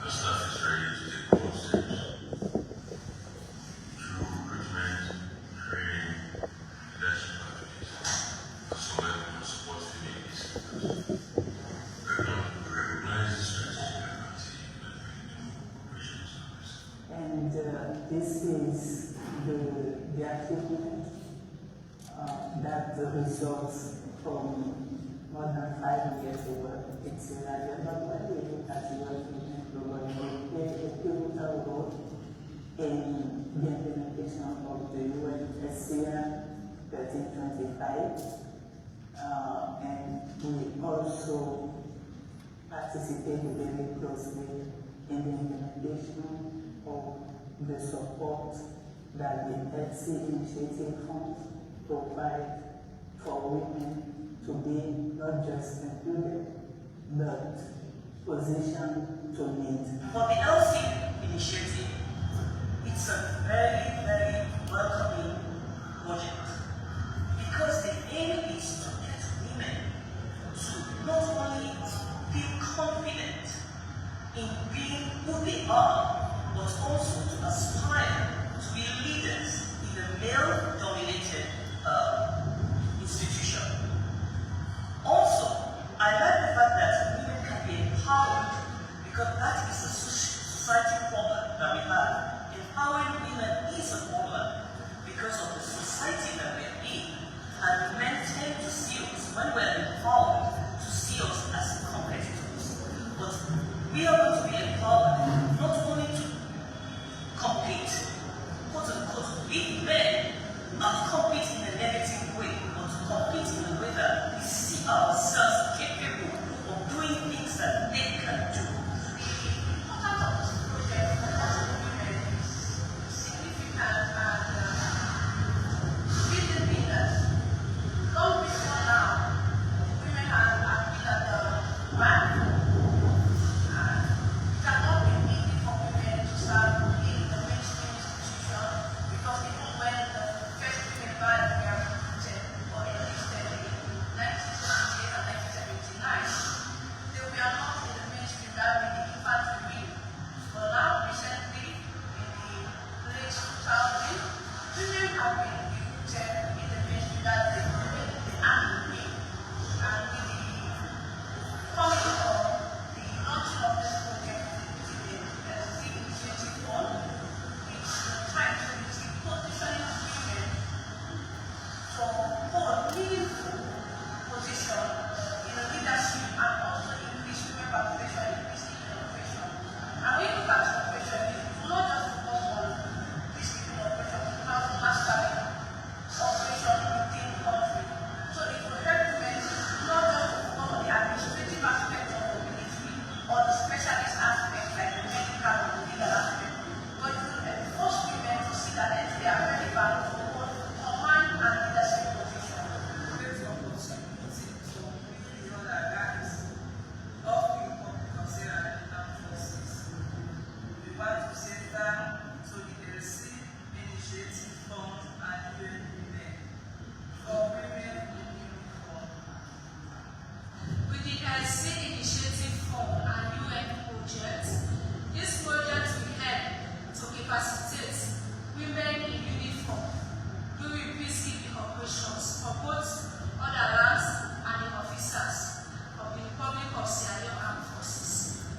Our staff is ready to take bold steps through recruitment, training, leadership activities, as well as support female peacekeepers. We recognize the strategic advantage in delivering operational service. And this is the achievement that results from more than 5 years of work in Sierra Leone. But when we look at the work globally, we play a pivotal role in the implementation of the UN SCR 1325, and we also participate very closely in the implementation of the support that the Elsie Initiative Fund provide for women to be not just included, but positioned to lead. For the Elsie Initiative, it's a very, very welcoming project because the aim is to get women to not only feel confident in being who they are, but also to aspire to be leaders in a male-dominated institution. Also, I like the fact that women can be empowered because that is a society problem that we have. Empowering women is a problem because of the society that we are in, and men tend to see us, when we are empowered, to see us as competitors. But we are going to be empowered not only to compete, quote unquote, with men, not compete in a negative way, but to compete in a way that we see ourselves capable of doing things that they can do.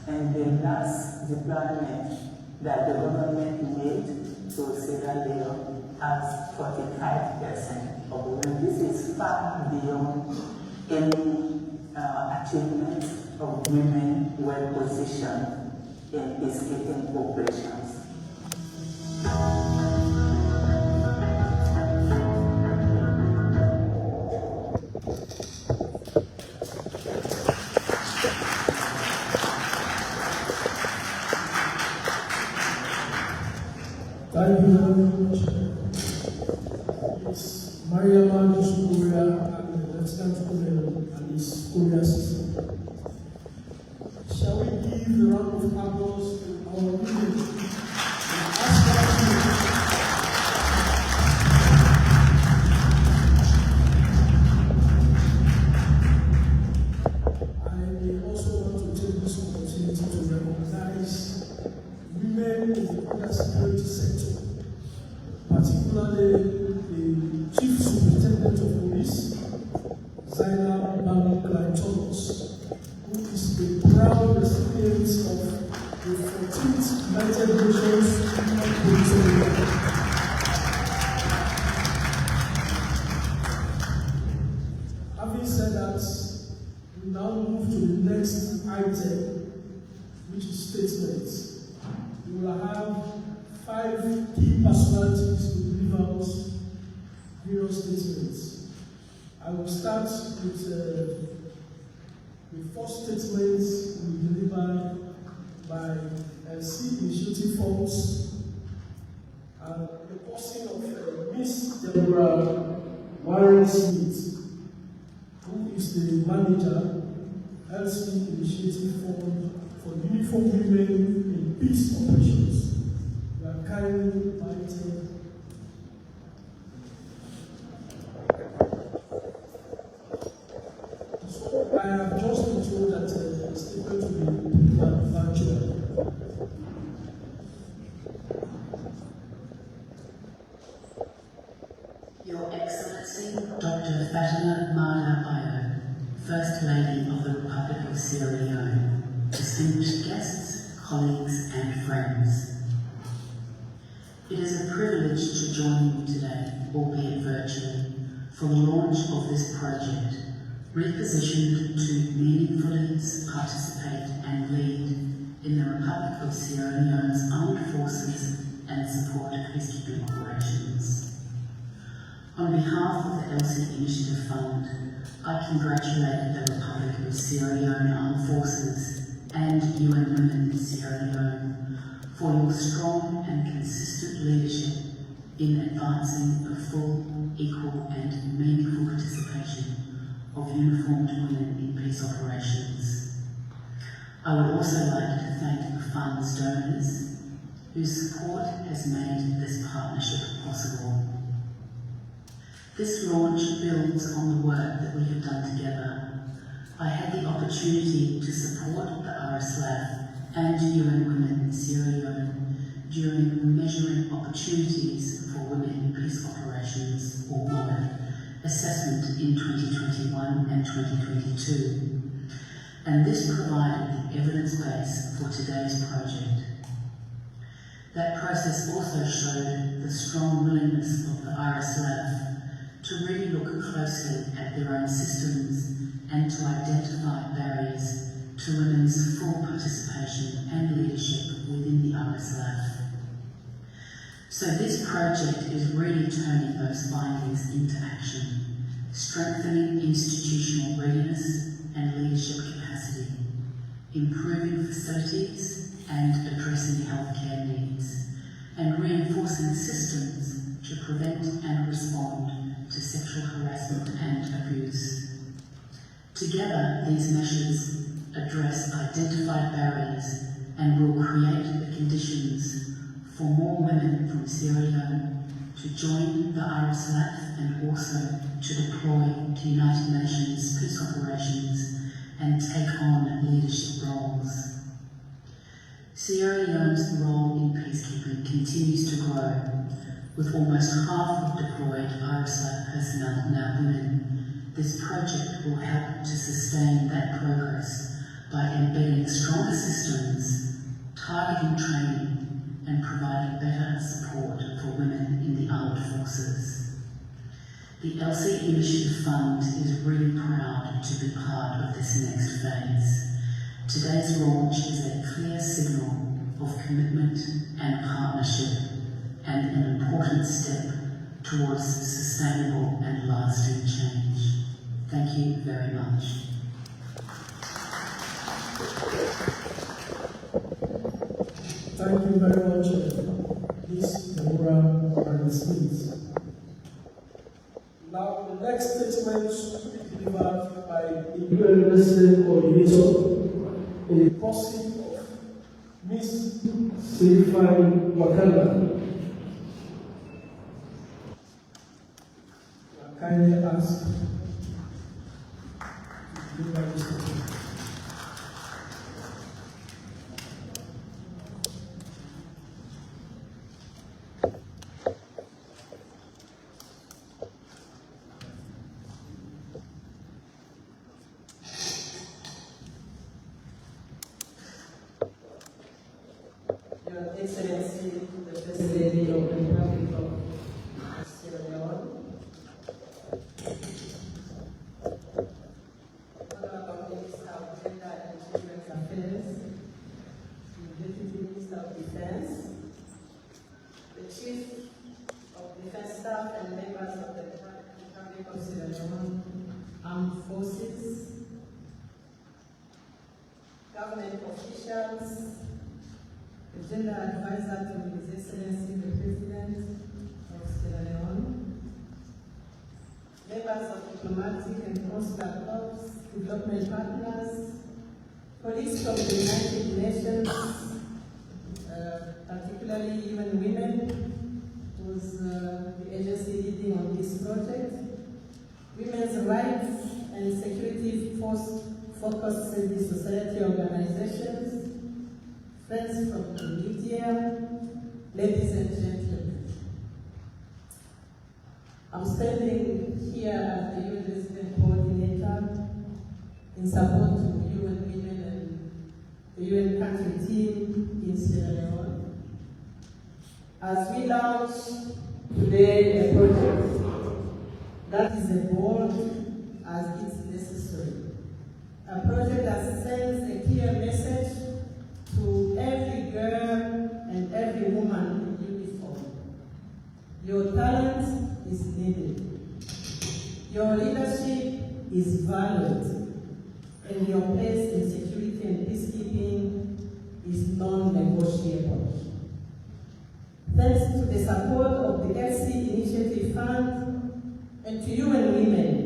And the last deployment that the government made to Sierra Leone has 45% of women. This is far beyond any achievement of women well positioned in peacekeeping operations. Thank you very much. It's Mariama Korea and the Lieutenant Colonel and his Korea system. Shall we give a round of applause to our women? I also want to take this opportunity to recognize women in the Korea security sector, particularly the Chief Superintendent of Police, Zainab Thomas, who is the proud recipient of the 14th United Nations Human Rights Award. Having said that, we now move to the next item, which is statements. We will have 5 key personalities to deliver us various statements. I will start with the first statement will be delivered by Elsie Initiative Fund and the person of Miss Deborah Warren Smith, who is the manager, Elsie Initiative Fund for Uniform Women in Peace Operations. We are kindly invited. I have just been told that the statement will be delivered virtually. Your Excellency, Dr. Fatima Maada Bio, First Lady of the Republic of Sierra Leone, distinguished guests, colleagues and friends. It is a privilege to join you today, albeit virtually, for the launch of this project, Repositioned to meaningfully participate and lead in the Republic of Sierra Leone's armed forces and support peacekeeping operations. On behalf of the Elsie Initiative Fund, I congratulate the Republic of Sierra Leone Armed Forces and UN Women in Sierra Leone for your strong and consistent leadership in advancing the full, equal and meaningful participation of uniformed women in peace operations. I would also like to thank the Fund's donors, whose support has made this partnership possible. This launch builds on the work that we have done together. I had the opportunity to support the RSLAF and UN Women in Sierra Leone during Measuring Opportunities for Women in Peace Operations, or MOPEP, assessment in 2021 and 2022. And this provided the evidence base for today's project. That process also showed the strong willingness of the RSLAF to really look closely at their own systems and to identify barriers to women's full participation and leadership within the RSLAF. So this project is really turning those findings into action, strengthening institutional readiness and leadership capacity, improving facilities and addressing healthcare needs, and reinforcing systems to prevent and respond to sexual harassment and abuse. Together, these measures address identified barriers and will create the conditions for more women from Sierra Leone to join the RSLAF and also to deploy to United Nations peace operations and take on leadership roles. Sierra Leone's role in peacekeeping continues to grow, with almost half of deployed RSLAF personnel now women. This project will help to sustain that progress by embedding stronger systems, targeting training, and providing better support for women in the armed forces. The Elsie Initiative Fund is really proud to be part of this next phase. Today's launch is a clear signal of commitment and partnership and an important step towards sustainable and lasting change. Thank you very much. Thank you very much, Ms. moral and its needs. Now, the next statement should be delivered by the UN resident coordinator in the pursuit of Miss Serifine Wakanda. I kindly ask to deliver this statement. Your Excellency, the First Lady of the Republic of Sierra Leone, Honorable Minister of Gender and Children's Affairs, the Deputy Minister of Defense, the Chief of Defense Staff and members of the Republic of Sierra Leone Armed Forces, government officials, the Gender Advisor to His Excellency the President of Sierra Leone, members of diplomatic and consular corps, development partners, colleagues from the United Nations, particularly UN Women, who's the agency leading on this project, women's rights and security focused civil society organizations, friends from the media, ladies and gentlemen. I'm standing here as the UN Resident Coordinator in support of UN Women and the UN country team in Sierra Leone. As we launch today a project that is as bold as it's necessary, a project that sends a clear message to every girl and every woman in uniform. Your talent is needed. Your leadership is valued. And your place in security and peacekeeping is non-negotiable. Thanks to the support of the Elsie Initiative Fund and to UN Women,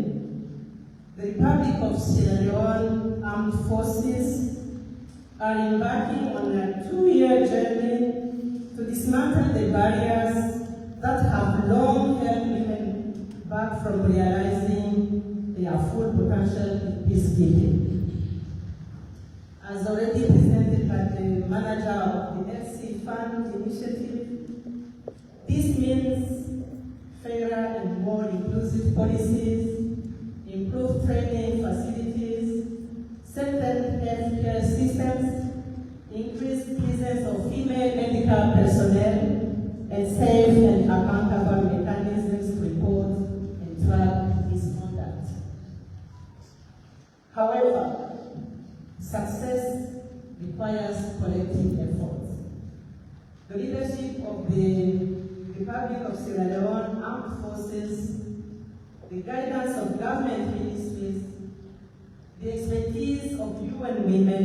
the Republic of Sierra Leone Armed Forces are embarking on a 2-year journey to dismantle the barriers that have long held women back from realizing their full potential in peacekeeping. As already presented by the manager of the Elsie Fund initiative, this means fairer and more inclusive policies, improved training facilities, strengthened healthcare systems, increased presence of female medical personnel, and safe and accountable mechanisms to report and track misconduct. However, success requires collective efforts. The leadership of the Republic of Sierra Leone Armed Forces, the guidance of government ministries, the expertise of UN Women,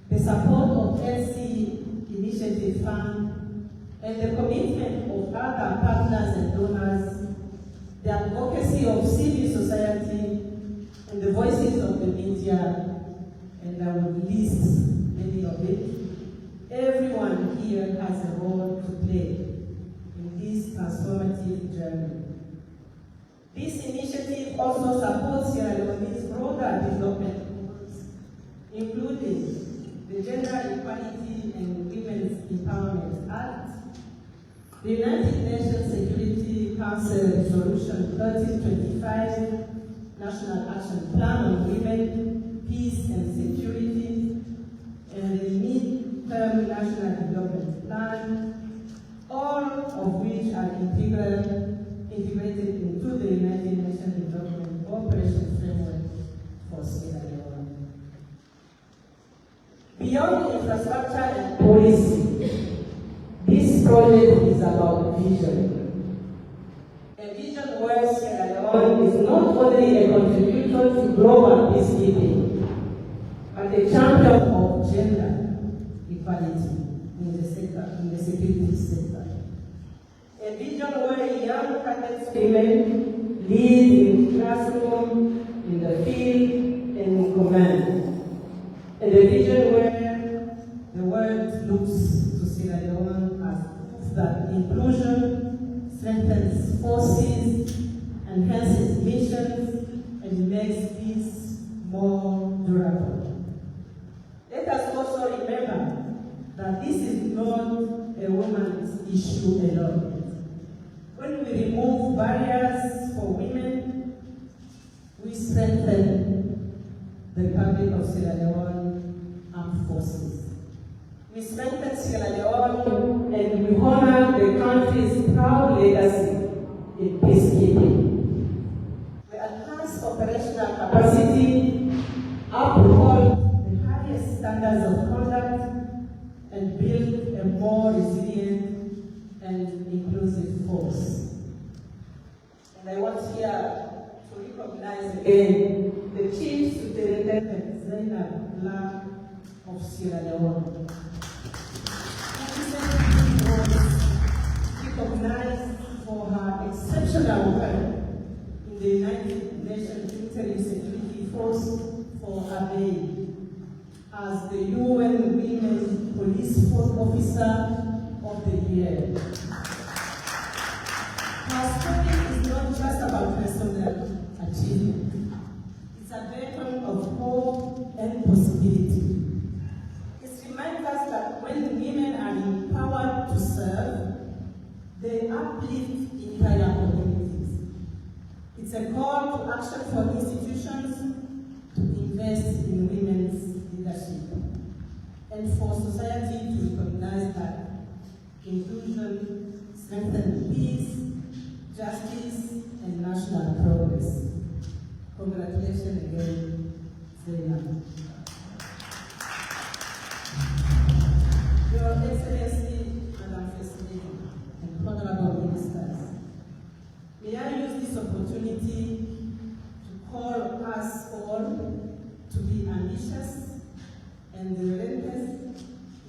the support of Elsie Initiative Fund, and the commitment of other partners and donors, the advocacy of civil society, and the voices of the media, and I will list many of it. Everyone here has a role to play in this transformative journey. This initiative also supports Sierra Leone's broader development goals, including the Gender Equality and Women's Empowerment Act, the United Nations Security Council Resolution 1325, National Action Plan on Women, Peace and Security, and the Mid-Term National Development Plan, all of which are integrated into the United Nations Development Cooperation Framework for Sierra Leone. Beyond infrastructure and policy, this project is about vision. A vision where Sierra Leone is not only a contributor to global peacekeeping, but a champion of gender equality in the security sector. A vision where young cadets women lead in classroom, in the field, and in command. And a vision where the world looks to Sierra Leone as proof that inclusion strengthens forces, enhances missions, and makes peace more durable. Let us also remember that this is not a woman's issue alone. When we remove barriers for women, we strengthen the Republic of Sierra Leone Armed Forces. We strengthen Sierra Leone and we honor the country's proud legacy in peacekeeping. We enhance operational capacity, uphold the highest standards of conduct, and build a more resilient and inclusive force. And I want here to recognize again the Chief Superintendent Zainab of Sierra Leone. She was recognized for her exceptional work in the United Nations Military Security Force for Addis as the UN Women Police Force Officer of the Year. Her story is not just about personal achievement. It's a beacon of hope and possibility. It reminds us that when women are empowered to serve, they uplift entire communities. It's a call to action for institutions to invest in women's leadership and for society to recognize that inclusion strengthens peace, justice, and national progress. Congratulations again, Zainab. Your Excellency, Madam First Lady, and Honorable Ministers, may I use this opportunity to call us all to be ambitious and relentless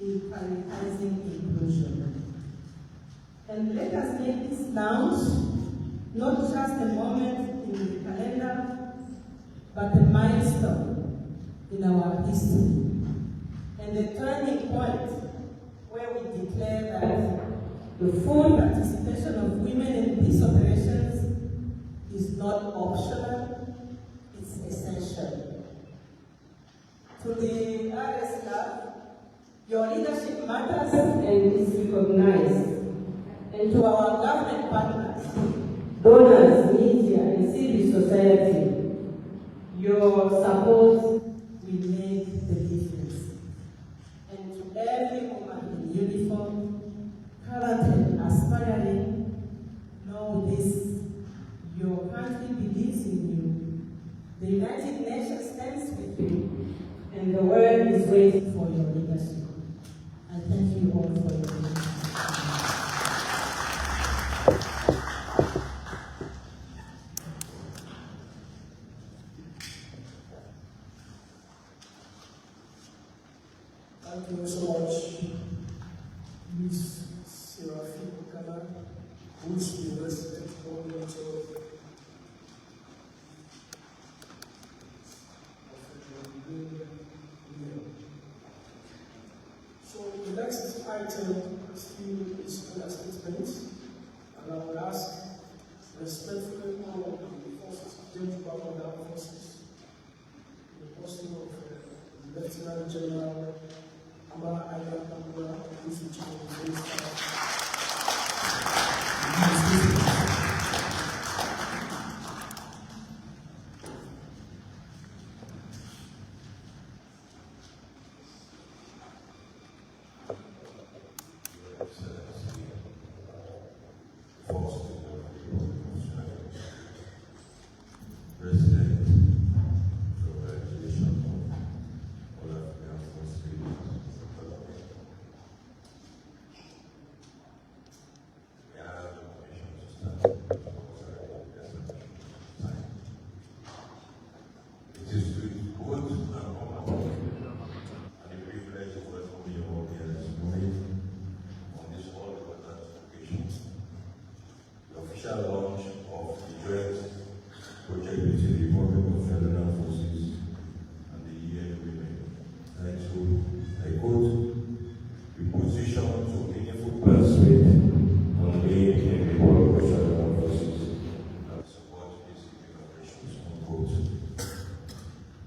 in prioritizing inclusion. And let us make this launch not just a moment in the calendar, but a milestone in our history, and a turning point where we declare that the full participation of women in peace operations is not optional, it's essential. To the Addis Club, your leadership matters and is recognized. And to our government partners, donors, media, and civil society, your support will make the difference. And to every woman in uniform, current and aspiring, know this: your country believes in you, the United Nations stands with you, and the world is waiting for your leadership. I thank you all for your attention. Thank you so much, Ms. Fatima, who is the resident coordinator of the So the next item still is an statement, and I will ask respectfully all of the forces, James Baba Armed Forces, the person of Lieutenant General Ababa, who is the chief of the staff.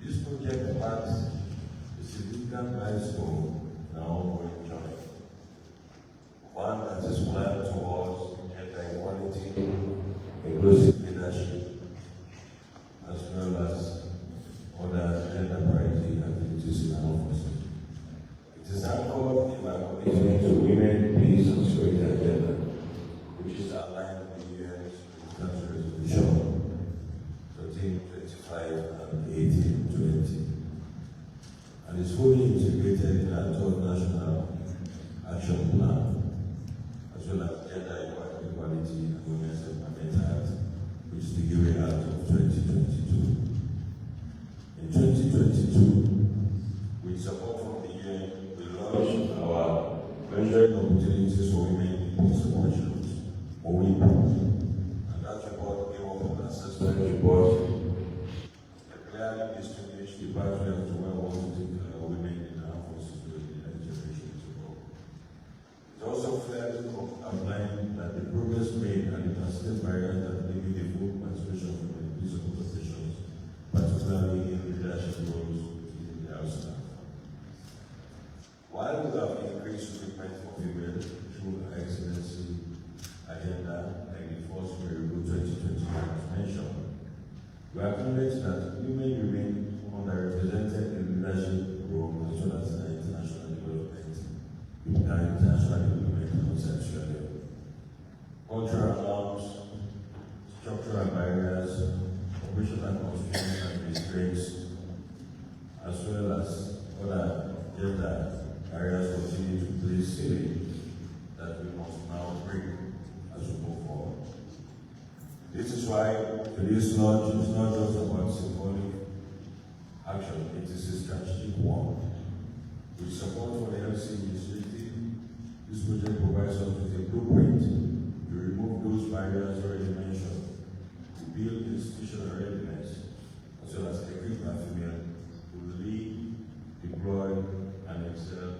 This project marks a significant milestone in our ongoing journey. One that is planned towards gender equality, inclusive leadership, as well as other gender parity activities in our forces. It is anchored in our commitment to women, peace, and security agenda, which is aligned with the UN's Resolution 1325 and 1820, and is fully integrated in our third national action plan, as well as Gender Equality and Women's Empowerment Act, which is the Gateway Act of 2022. In 2022, with support from the UN, we launched our Measuring Opportunities for Women in Post-Abortions, OWIP, and that report gave up an assessment report that clearly distinguished the pathway to where we want to take women in our forces to the next generation to go. It also clearly outlined that the progress made and the persistent barriers that limit the full participation of women in peaceable positions, particularly in leadership roles in the house. While we have increased recruitment for women through our excellency agenda like the first Miracle 2021 was mentioned, we acknowledge that women remain underrepresented in leadership roles as well as international development outside Sierra Leone. Cultural norms, structural barriers, operational constraints and restraints, as well as other gender areas continue to play ceiling that we must now break as we move forward. This is why today's launch is not just about symbolic action, it is a strategic one. With support for the Elsie Initiative, this project provides us with a blueprint to remove those barriers already mentioned, to build institutional readiness, as well as equip our female to lead, deploy, and excel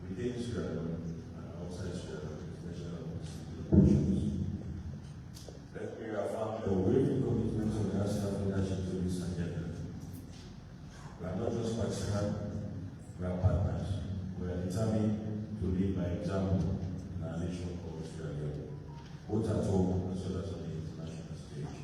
within Sierra Leone and outside Sierra Leone, especially operations. Let me affirm the unwavering commitment of the national leadership to this agenda. We are not just participants, we are partners. We are determined to lead by example in our nation called Sierra Leone, both at home as well as on the international stage.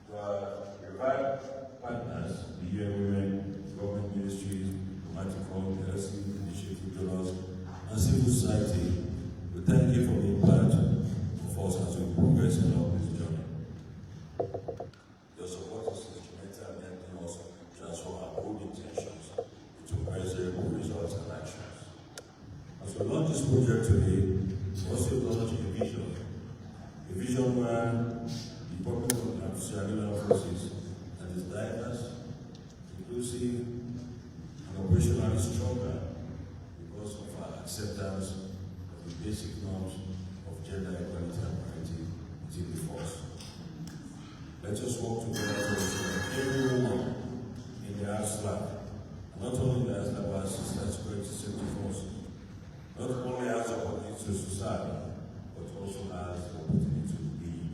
To our revived partners, the UN Women, government ministries, diplomatic corps, the Elsie Initiative donors, and civil society, we thank you for being part of us as we progress along this journey. Your support is instrumental in helping us transform our good intentions into measurable results and actions. As we launch this project today, we also launch a vision where the purpose of Sierra Leone forces that is diverse, inclusive, and operationally stronger because of our acceptance of the basic norms of gender equality and parity within the force. Let us work together to ensure that every woman in the arts lab, not only the arts lab, but assistant security safety forces, not only has the opportunity to society, but also has the opportunity to lead.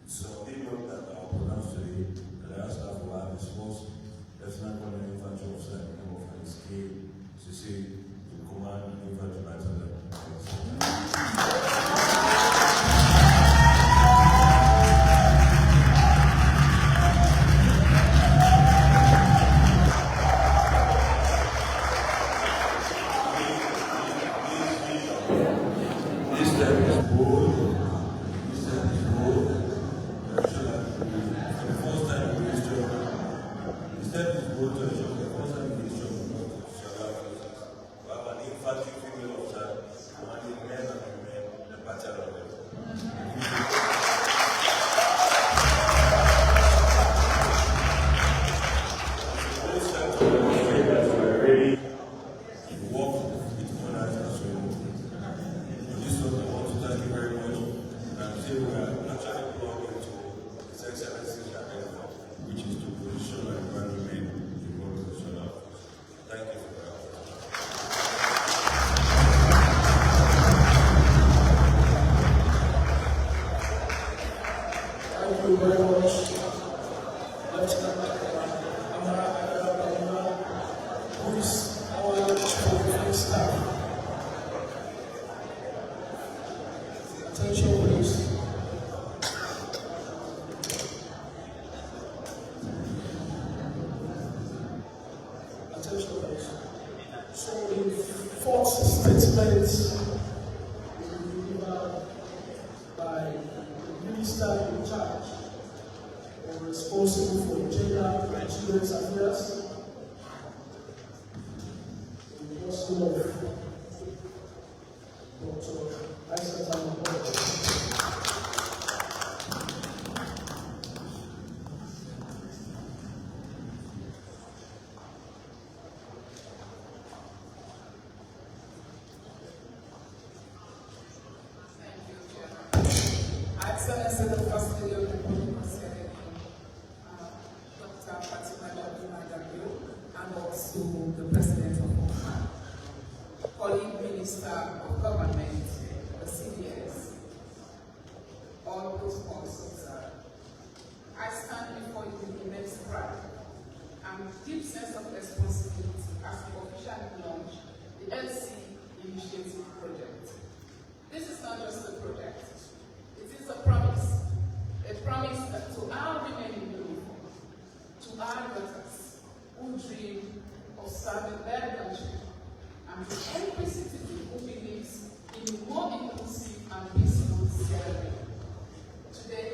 So, people that are pronounced today, that the arts lab will have this force, Lieutenant Colonel Infantry Officer in the name of Escape, CC, to command the Infantry Battalion. which is to position our environment in order to fourth statement will be delivered by the Minister in charge or responsible for gender and children's affairs. In the person of Dr. Fatima Maada Bio. Excellency, the First Lady of the Republic of Sierra Leone, Dr. Fatima Maada Bio, and also the President of Oman, colleague Minister of Government, the CDS, all those sponsors. I stand before you with immense pride and deep sense of responsibility as we officially launch the Elsie Initiative project. This is not just a project. It is a promise that to our women in uniform, to our daughters who dream of serving their country, and to every citizen who believes in a more inclusive and peaceful Sierra Leone. Today,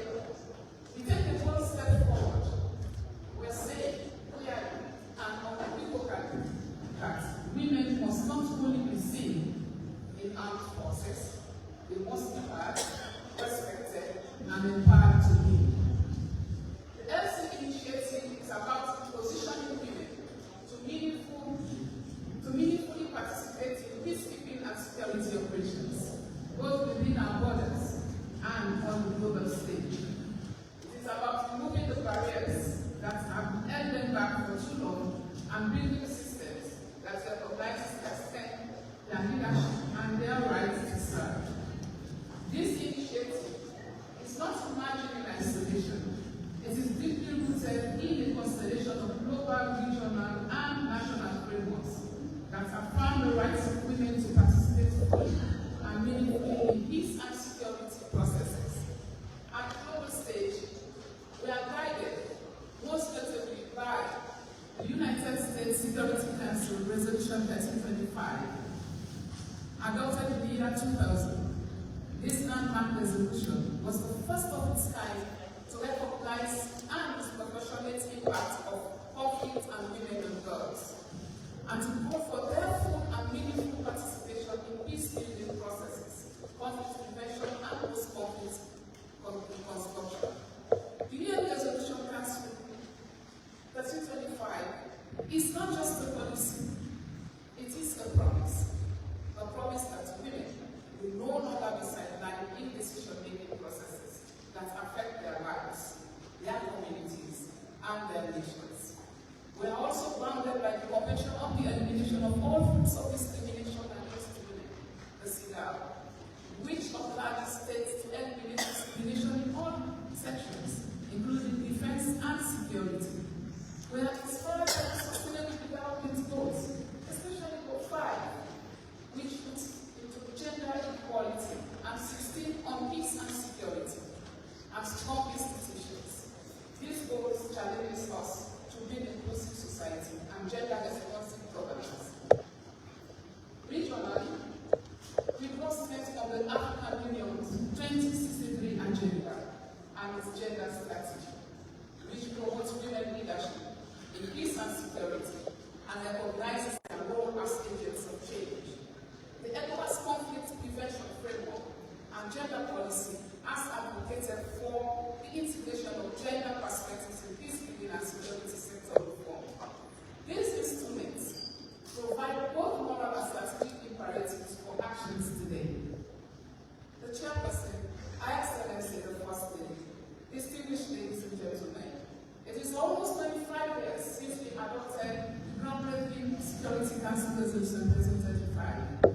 we take a bold step forward. We are saying clearly and unequivocally that women must not only be seen in armed forces, they must be heard, respected, and empowered to lead. The Elsie Initiative is about positioning women to meaningfully participate in peacekeeping and security operations, both within our borders and on the global stage. It is about removing the barriers that have held them back for too long and building systems that recognize their strength, their leadership, and their right to serve. This initiative is not emerging in isolation. It is deeply rooted in a constellation of global, regional, and national frameworks that affirm the rights of women to participate fully and meaningfully in peace and security processes. At the global stage, we are guided most notably by the United States Security Council Resolution 1325, adopted in the year 2000. This landmark resolution was the first of its kind to recognize and disproportionate impact of conflict on women and girls, and to call for their full and meaningful participation in peacekeeping processes, conflict prevention, and post-conflict construction. The UN Resolution Council 1325 is not just a policy, it is a promise that women will no longer be sidelined in decision-making processes that affect their lives, their communities, and their nations. We are also bounded by the Convention on the Elimination of All Forms of Discrimination Against Women, the CEDAW, which obliges states to eliminate discrimination in all sections, including defense and security. We are inspired by the Sustainable Development Goals, especially Goal 5, which puts into gender equality, and 16 on peace and security, and strong institutions. These goals challenges us to build inclusive society and gender-responsive governance. Regionally, we concentrate on the African Union's 2063 agenda and its gender strategy, which promotes women leadership in peace and security and recognizes their role as agents of change. The ECOWAS conflict prevention framework and gender policy has advocated for the integration of gender perspectives in peacekeeping and security sector reform. These instruments provide both moral and strategic imperatives for actions today. The chairperson, Excellency the First Lady, distinguished ladies and gentlemen, it is almost 25 years since we adopted the groundbreaking Security Council Resolution 1335,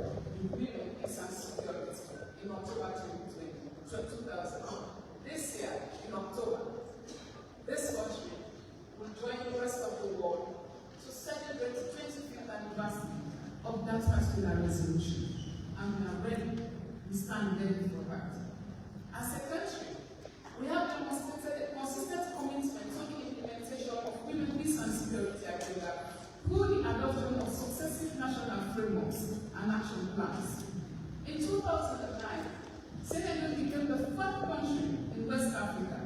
Women, Peace and Security, in October 2000. This year, in October, this country will join the rest of the world to celebrate the 25th anniversary of that particular resolution. And we are ready, we stand ready for that. As a country, we have demonstrated a consistent commitment to the implementation of women, peace and security agenda through the adoption of successive national frameworks and action plans. In 2009, Sierra Leone became the first country in West Africa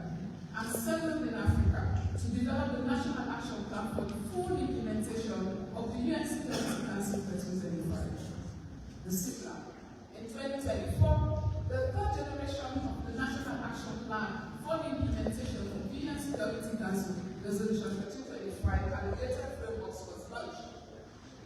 and seventh in Africa to develop the National Action Plan for the full implementation of the UN Security Council 2025, the CPLA. In 2024, the third generation of the National Action Plan for the implementation of the UN Security Council Resolution 1325 allocated frameworks was launched.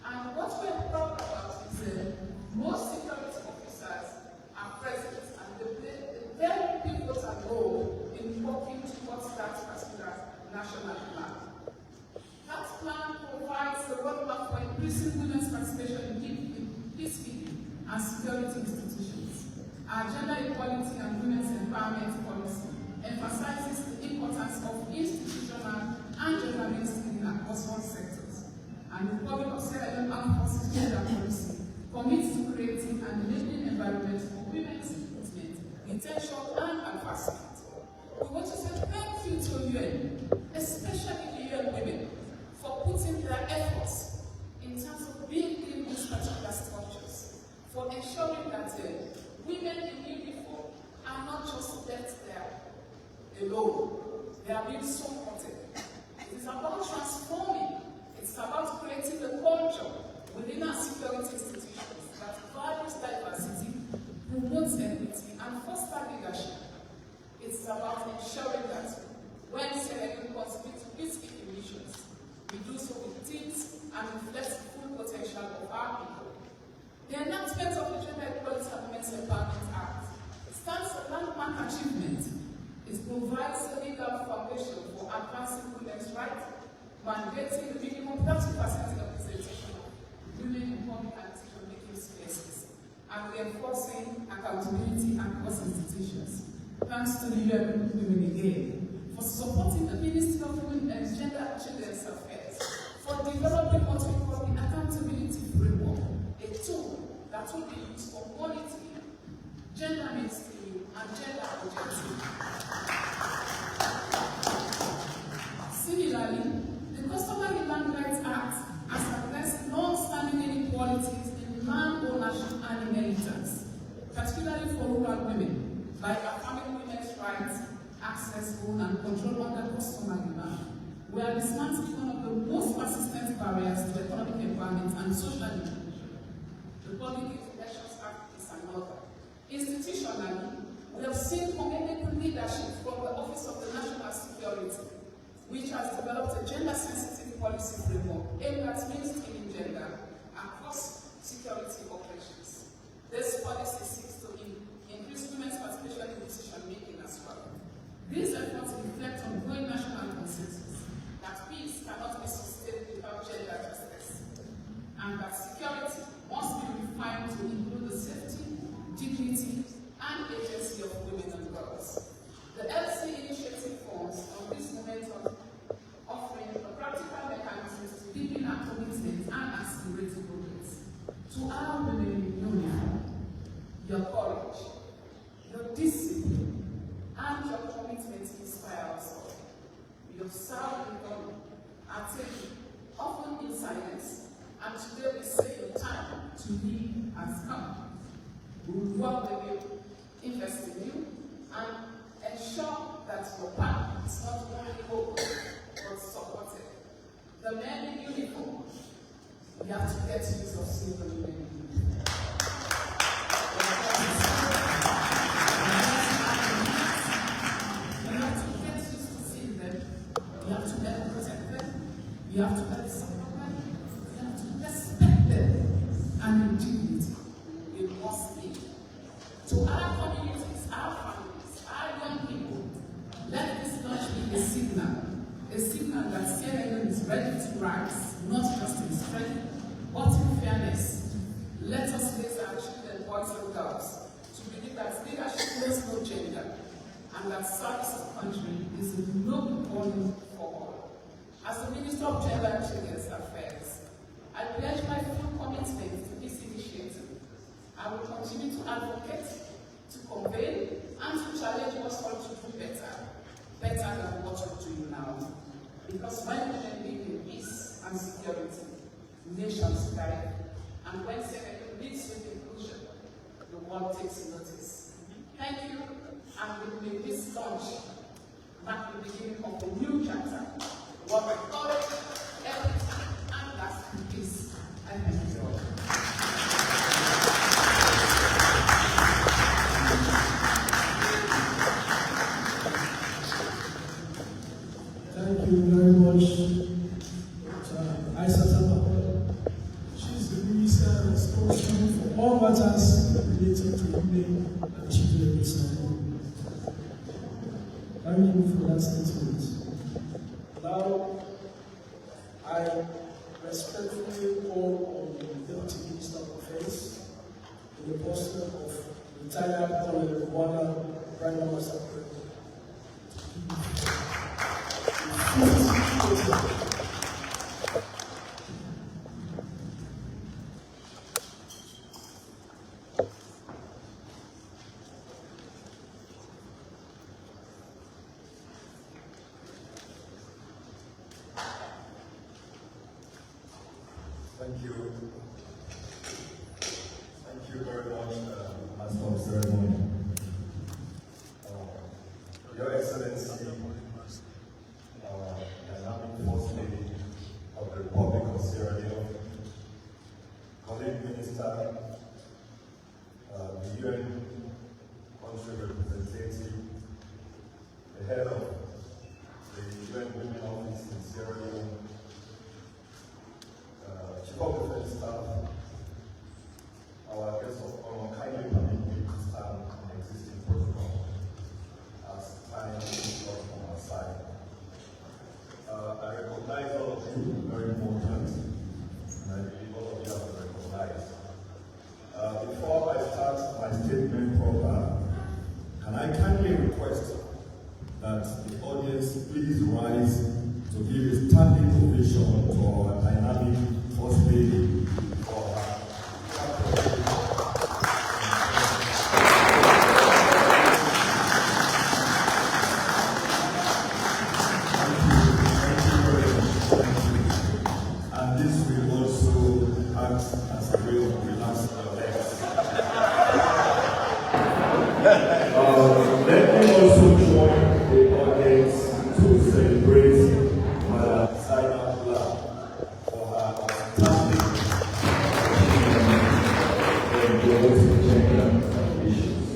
And what we're proud about is that most security officers are present and they play a very pivotal role in working towards that particular national plan. That plan provides the roadmap for increasing women's participation in peacekeeping and security institutions. Our gender equality and women's empowerment policy emphasizes the importance of institutional and gender mainstreaming across all sectors. And the Republic of Sierra Leone Armed Forces Gender Policy commits to creating an enabling environment for women's recruitment, retention, and advancement. We want to say thank you to UN, especially the UN women, for putting their efforts in terms of building these particular structures, for ensuring that women in uniform are not just left there alone. They are being supported. It is about transforming. It's about creating a culture within our security institutions that values diversity, promotes equity, and fosters leadership. It's about ensuring that when Sierra Leone contributes to peacekeeping missions, we do so with teams and reflect the full potential of our people. The enactment of the Gender Equality and Women's Empowerment Act stands a landmark achievement. It provides a legal foundation for advancing women's rights, mandating the minimum 30% representation of women in public and decision-making spaces, and reinforcing accountability across institutions. Thanks to the UN Women again for supporting the Ministry of Women and Gender and Children's Affairs for developing what we call the accountability framework, a tool that will be used for monitoring gender mainstreaming and gender objectivity. Similarly, the Customary Land Rights Act has addressed long-standing inequalities in land ownership and inheritance, particularly for rural women, by affirming women's rights, access, own, and control under customary land. We are dismantling one of the most persistent barriers to economic empowerment and social inclusion. The Public Elections Act is another. Institutionally, we have seen commendable leadership from the Office of the National Security, which has developed a gender-sensitive policy framework aimed at mainstreaming gender across security operations. This policy seeks to increase women's participation in decision-making as well. These efforts reflect on growing national consensus that peace cannot be sustained without gender justice, and that security must be refined to include the safety, dignity, and agency of women and girls. The Elsie Initiative Fund on this momentum offering a practical mechanisms to deepen our commitment and accelerate progress. To our women in Leone, your courage, your discipline, and your commitment inspire us all. We have served in God, are taken, often in silence, and today we say the time to lead has come. We will work with you, invest in you, and ensure that your path is not only open, but supported. The men in uniform, we have to get use of silver men in uniform. We have to get used to seeing them. We have to let protect them. We have to let support them. We have to respect them. And in dignity, we must live. To our communities, our families, our young people, let this launch be a signal that Sierra Leone is ready to rise, not just in strength, but in fairness. Let us raise our children, boys and girls, to believe that leadership knows no gender, and that service of country is a noble calling for all. As the Minister of Gender and Children's Affairs, I pledge my full commitment to this initiative. I will continue to advocate, to convey, and to challenge us all to do better than what we're doing now. Because when women live in peace and security, nations thrive, And when Sierra Leone leads with inclusion, the world takes notice. Thank you, and may this launch mark the beginning of a new chapter, one with courage, equity, and lasting peace. I thank you all. Thank you very much. She's the minister responsible for all matters related to women and children in Sierra. Thank you for that statement. Now, I respectfully call on the Deputy Minister of Defense in the post of retired Colonel Maada Bio. Thank you. Thank you very much, Master of Ceremony. Your Excellency, the Dynamic First Lady of the Republic of Sierra Leone, colleague Minister, the UN country representative, the head of the UN Women Office in Sierra Leone, Chief of Defense Staff, our guests of honor, kindly permit me to stand on the existing protocol as time is not on our side. I recognize all of you, very important, and I believe all of you have recognized. Before I start my statement proper, can I kindly request that the audience please rise to give a standing ovation to our dynamic First Lady for her. And this will also act as a way of relaxing your legs. Let me also join the audience to celebrate Madam for her outstanding gender issues.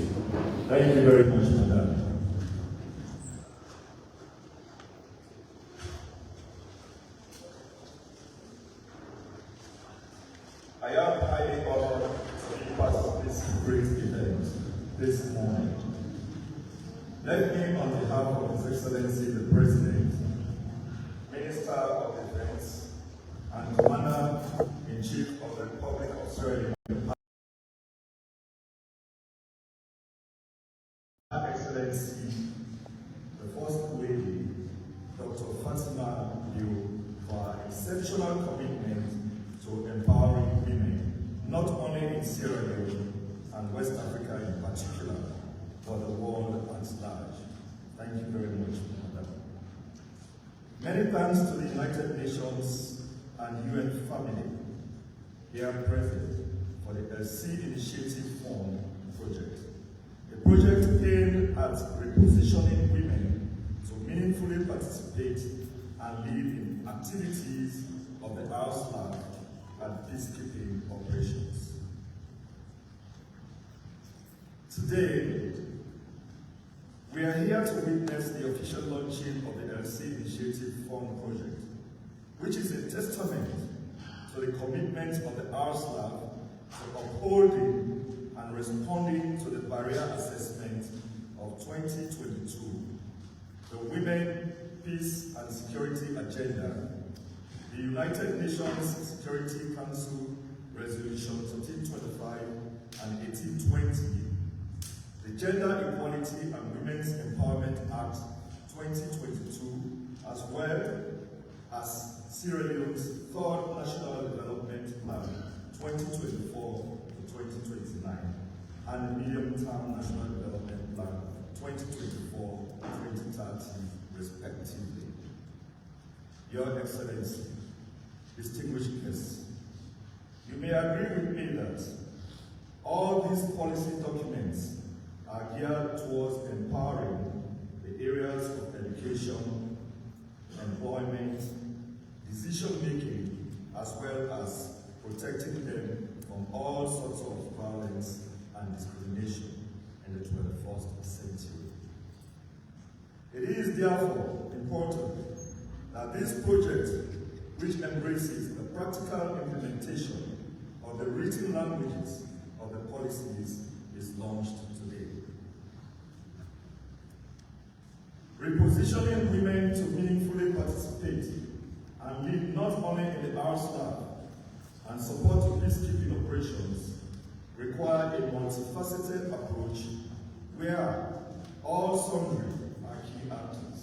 Thank you very much, Madam. I am highly honored to be part of this great event this morning. Let me, on behalf of His Excellency the President, Minister of Defense, and Commander-in-Chief of the Republic of Sierra Leone, Her Excellency, the First Lady, Dr. Fatima Bio, for her exceptional commitment to empowering women, not only in Sierra Leone and West Africa in particular, but the world at large. Thank you very much, Madam. Many thanks to the United Nations and UN family here present for the Elsie Initiative Fund project. A project aimed at repositioning women to meaningfully participate and lead in activities of the house life and peacekeeping operations. Today, we are here to witness the official launching of the Elsie Initiative Fund project, which is a testament to the commitment of the RSLAF to upholding and responding to the barrier assessment of 2022, the Women, Peace and Security Agenda, the United Nations Security Council Resolution 1325 and 1820, the Gender Equality and Women's Empowerment Act 2022, as well as Sierra Leone's Third National Development Plan 2024 to 2029 and the Medium-Term National Development Plan 2024 to 2030, respectively. Your Excellency, distinguished guests, You may agree with me that all these policy documents are geared towards empowering the areas of education, employment, decision-making, as well as protecting them from all sorts of violence and discrimination in the 21st century. It is therefore important that this project, which embraces the practical implementation of the written languages of the policies, is launched today. Repositioning women to meaningfully participate and lead not only in the RSLAB and support to peacekeeping operations require a multifaceted approach where all sundry are key actors.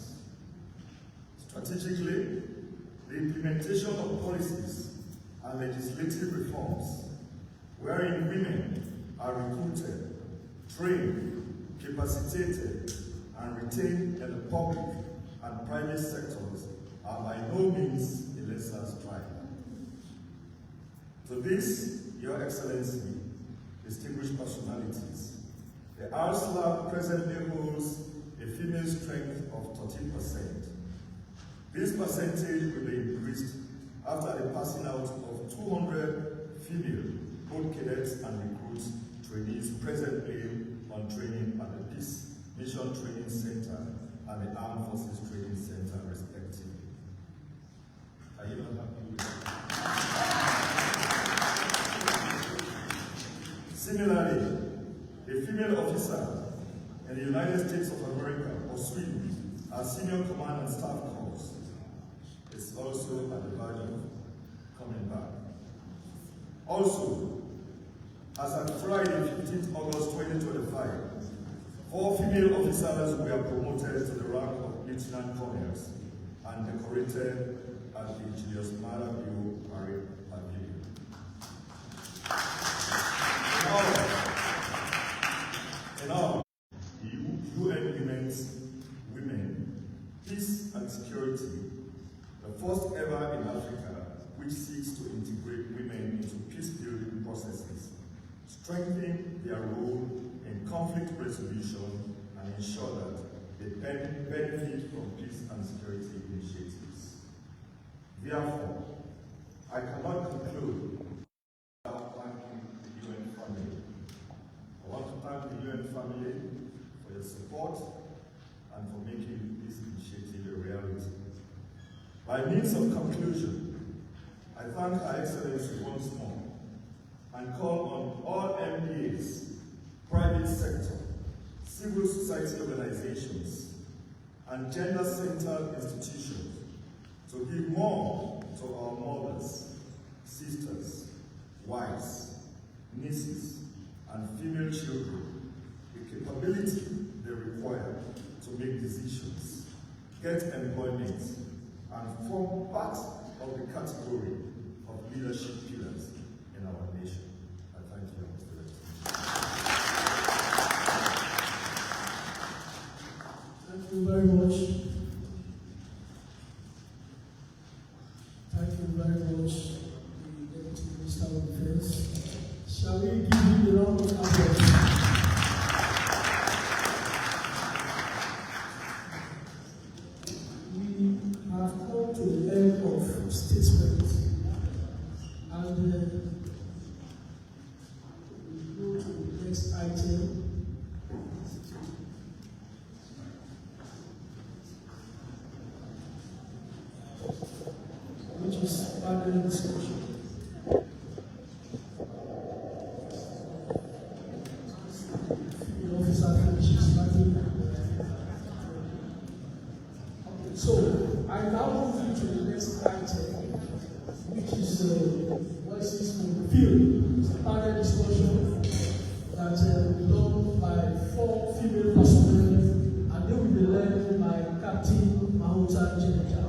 Strategically, the implementation of policies and legislative reforms wherein women are recruited, trained, capacitated, and retained in the public and private sectors are by no means a lesser strike. To this, Your Excellency, distinguished personalities, the RSLAB presently holds a female strength of 13%. This percentage will be increased after the passing out of 200 female, both cadets and recruits, trainees presently on training at the Peace Mission Training Center and the Armed Forces Training Center, respectively. Are you not happy with that? Similarly, a female officer in the United States of America, or Sweden, as Senior Command and Staff Corps, is also at the verge of coming back. Also, as at Friday, 15th August 2025, 4 female officers were promoted to the rank of Lieutenant Colonels and decorated at the Julius Maada Bio Parade Pavilion. In all, the UN Women, Peace and Security, the first ever in Africa, which seeks to integrate women into peace-building processes, strengthen their role in conflict resolution, and ensure that they benefit from peace and security initiatives. Therefore, I cannot conclude without thanking the UN family. I want to thank the UN family for your support and for making this initiative a reality. By means of conclusion, I thank Her Excellency once more and call on all MPAs, private sector, civil society organizations, and gender-centered institutions to give more to our mothers, sisters, wives, nieces, and female children the capability they require to make decisions, get employment, and form part of the category of leadership pillars in our nation. I thank you, Mr. President. Thank you very much. Thank you very much, the Deputy Minister of Defense. Shall we give him the round of applause? We have come to the end of statements, and we go to the next item. Which is panel discussion. The officer finishes writing. So, I now move into the next item, which is voices from the field. It's a panel discussion that will be done by 4 female personnel, and they will be led by Captain Mahouta Jennifer.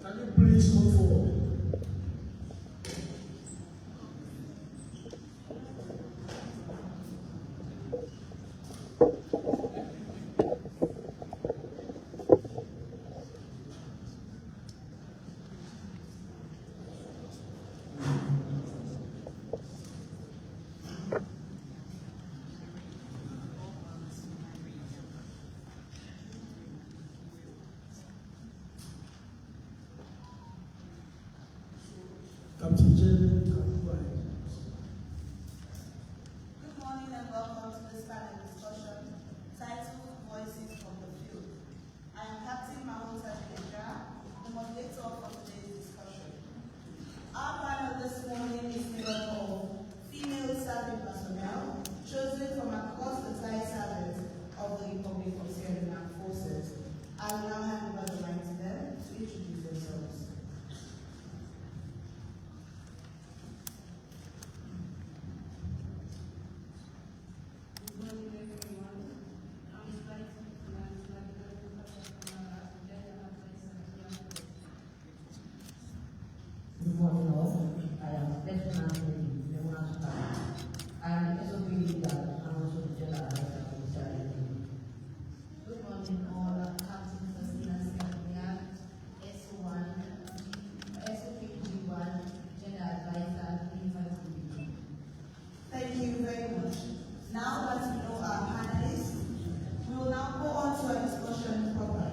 Can you please come forward? Captain General, you can go ahead. Good morning and welcome to this panel discussion titled Voices from the Field. I am Captain Maada Bio, the moderator for today's discussion. Our panel this morning is made up of female serving personnel chosen from across the entire service of the Republic of Sierra Leonean forces. I will now hand over the line to them to introduce themselves. Good morning all. I am Lieutenant Leone. I am SOP leader and also the general advisor for the Sierra Leone. Good morning all. I'm Captain Fatima Maada Bio, SOP G1, general advisor, Infantry. Thank you very much. Now that we know our panelists, we will now go on to our discussion proper.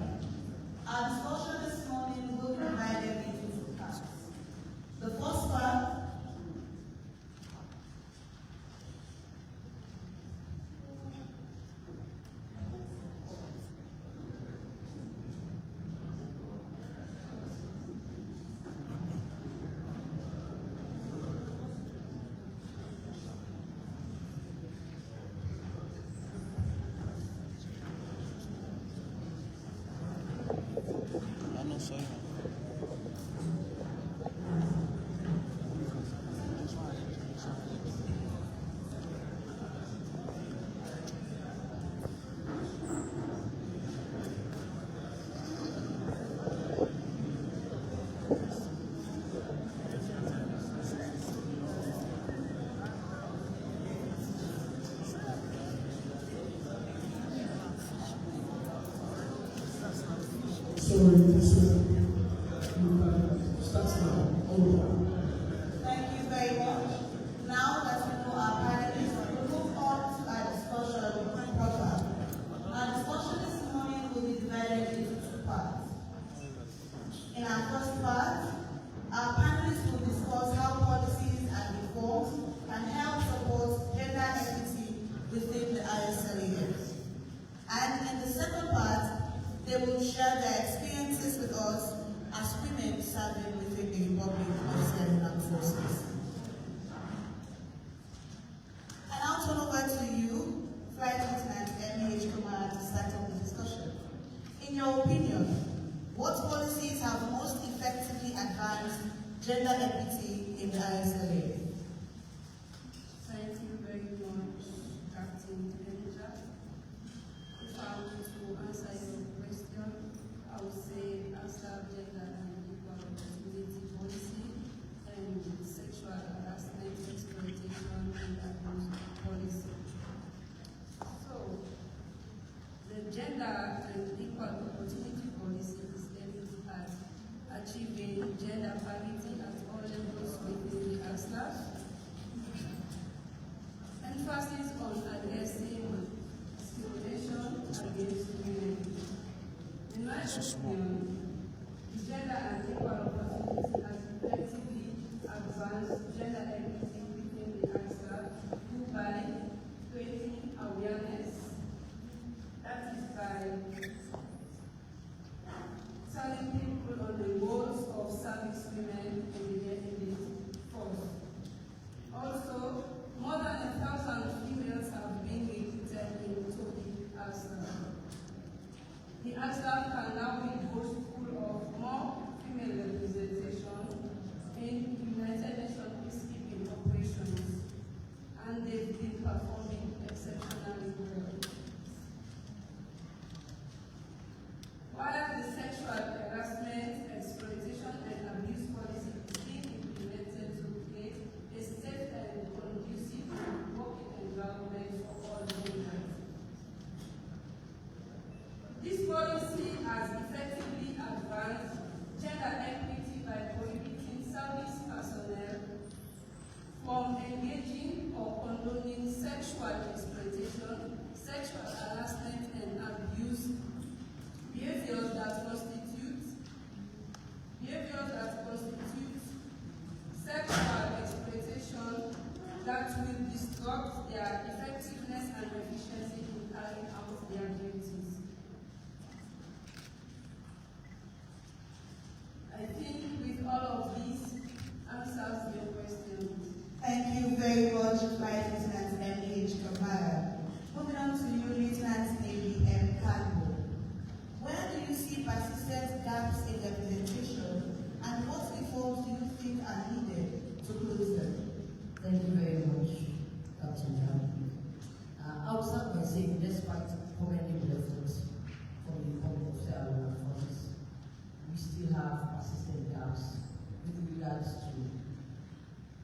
Our discussion this morning will be divided into two parts. The first part Sorry, this starts now. Over. Thank you very much. Now that we know our panelists, we will move on to our discussion proper. Our discussion this morning will be divided into two parts. In our first part, our panelists will discuss how policies and reforms can help support gender equity within the ISLEF. And in the second part, they will share their experiences with us as women serving within the Republic of Sierra Leonean forces. I now turn over to you, Flight Lieutenant M.H. Kumar, to start up the discussion. In your opinion, what policies have most effectively advanced gender equity in the ISLA? Thank you very much, Captain Manager. If I were to answer your question, I would say answer gender and equal opportunity policy and sexual harassment, exploitation, and abuse policy. So, the gender and equal opportunity policy is aimed at achieving gender parity at all levels within the staff. Emphasis on addressing discrimination against women. In my opinion, gender and equal opportunity has effectively advanced gender equity within the AXA by creating awareness. That is by telling people on the roles of service women in the force. Also, more than 1,000 females have been recruited into the AXA. The AXA can now be boastful disrupt their effectiveness and efficiency in carrying out their duties. I think with all of these answers your questions. Thank you very much, Flight Lieutenant M.H. Kamara. Moving on to you, Lieutenant Navy M. Campbell. Where do you see persistent gaps in representation, and what reforms do you think are needed to close them? Thank you very much, Captain John. I will start by saying, despite commendable efforts from the Republic of Sierra Leone forces, we still have persistent gaps with regards to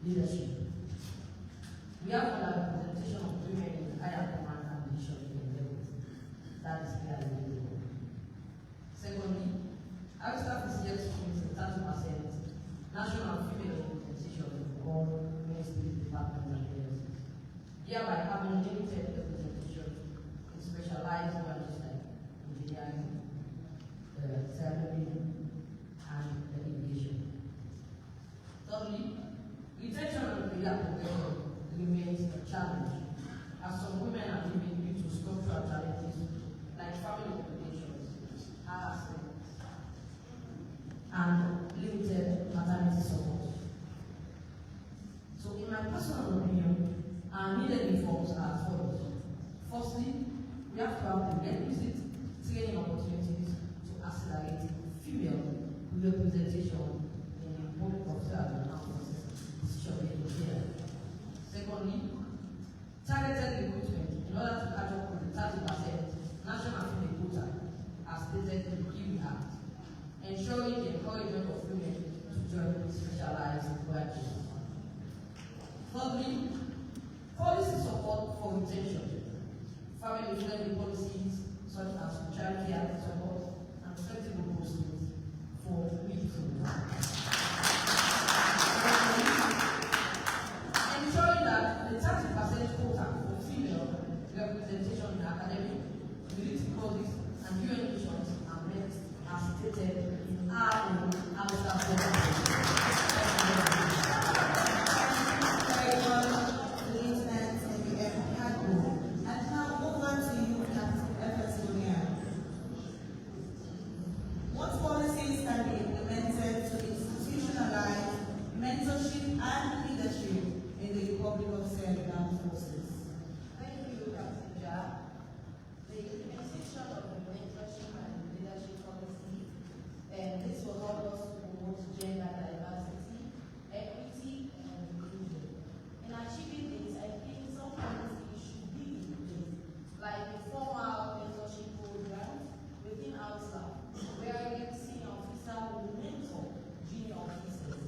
leadership. We have a representation of women in higher command and decision-making levels. That is clearly visible. Secondly, our staff is yet to meet 30% national female representation in all ministries, departments, and agencies, thereby having limited representation in specialized branches like engineering, ceremony, and education. Thirdly, retention and career progression remains a challenge, as some women are leaving due to structural challenges like family obligations, harassment, and limited maternity support. So in my personal opinion, our needed reforms are as follows. Firstly, we have to have the requisite training opportunities to accelerate female representation in the Republic of Sierra Leone Armed Forces decision-making here. Secondly, targeted recruitment in order to catch up with the 30% national female quota as stated in the Kiwi Act, ensuring the encouragement of women to join specialized branches. Thirdly, policy support for retention, family-friendly policies such as child care support and flexible postings for midfield. Ensuring that the 30% quota for female representation in academic, military bodies, and UN missions are met as stated in our own Ababa program. Mentorship and leadership in the Republic of Sierra Leone forces. Thank you, Captain Ja. The implementation of the mentorship and leadership policy, and this will help us promote gender diversity, equity, and inclusion. In achieving this, I think some policies should be in place, like the formal mentorship program within our staff, where a senior officer will mentor junior officers.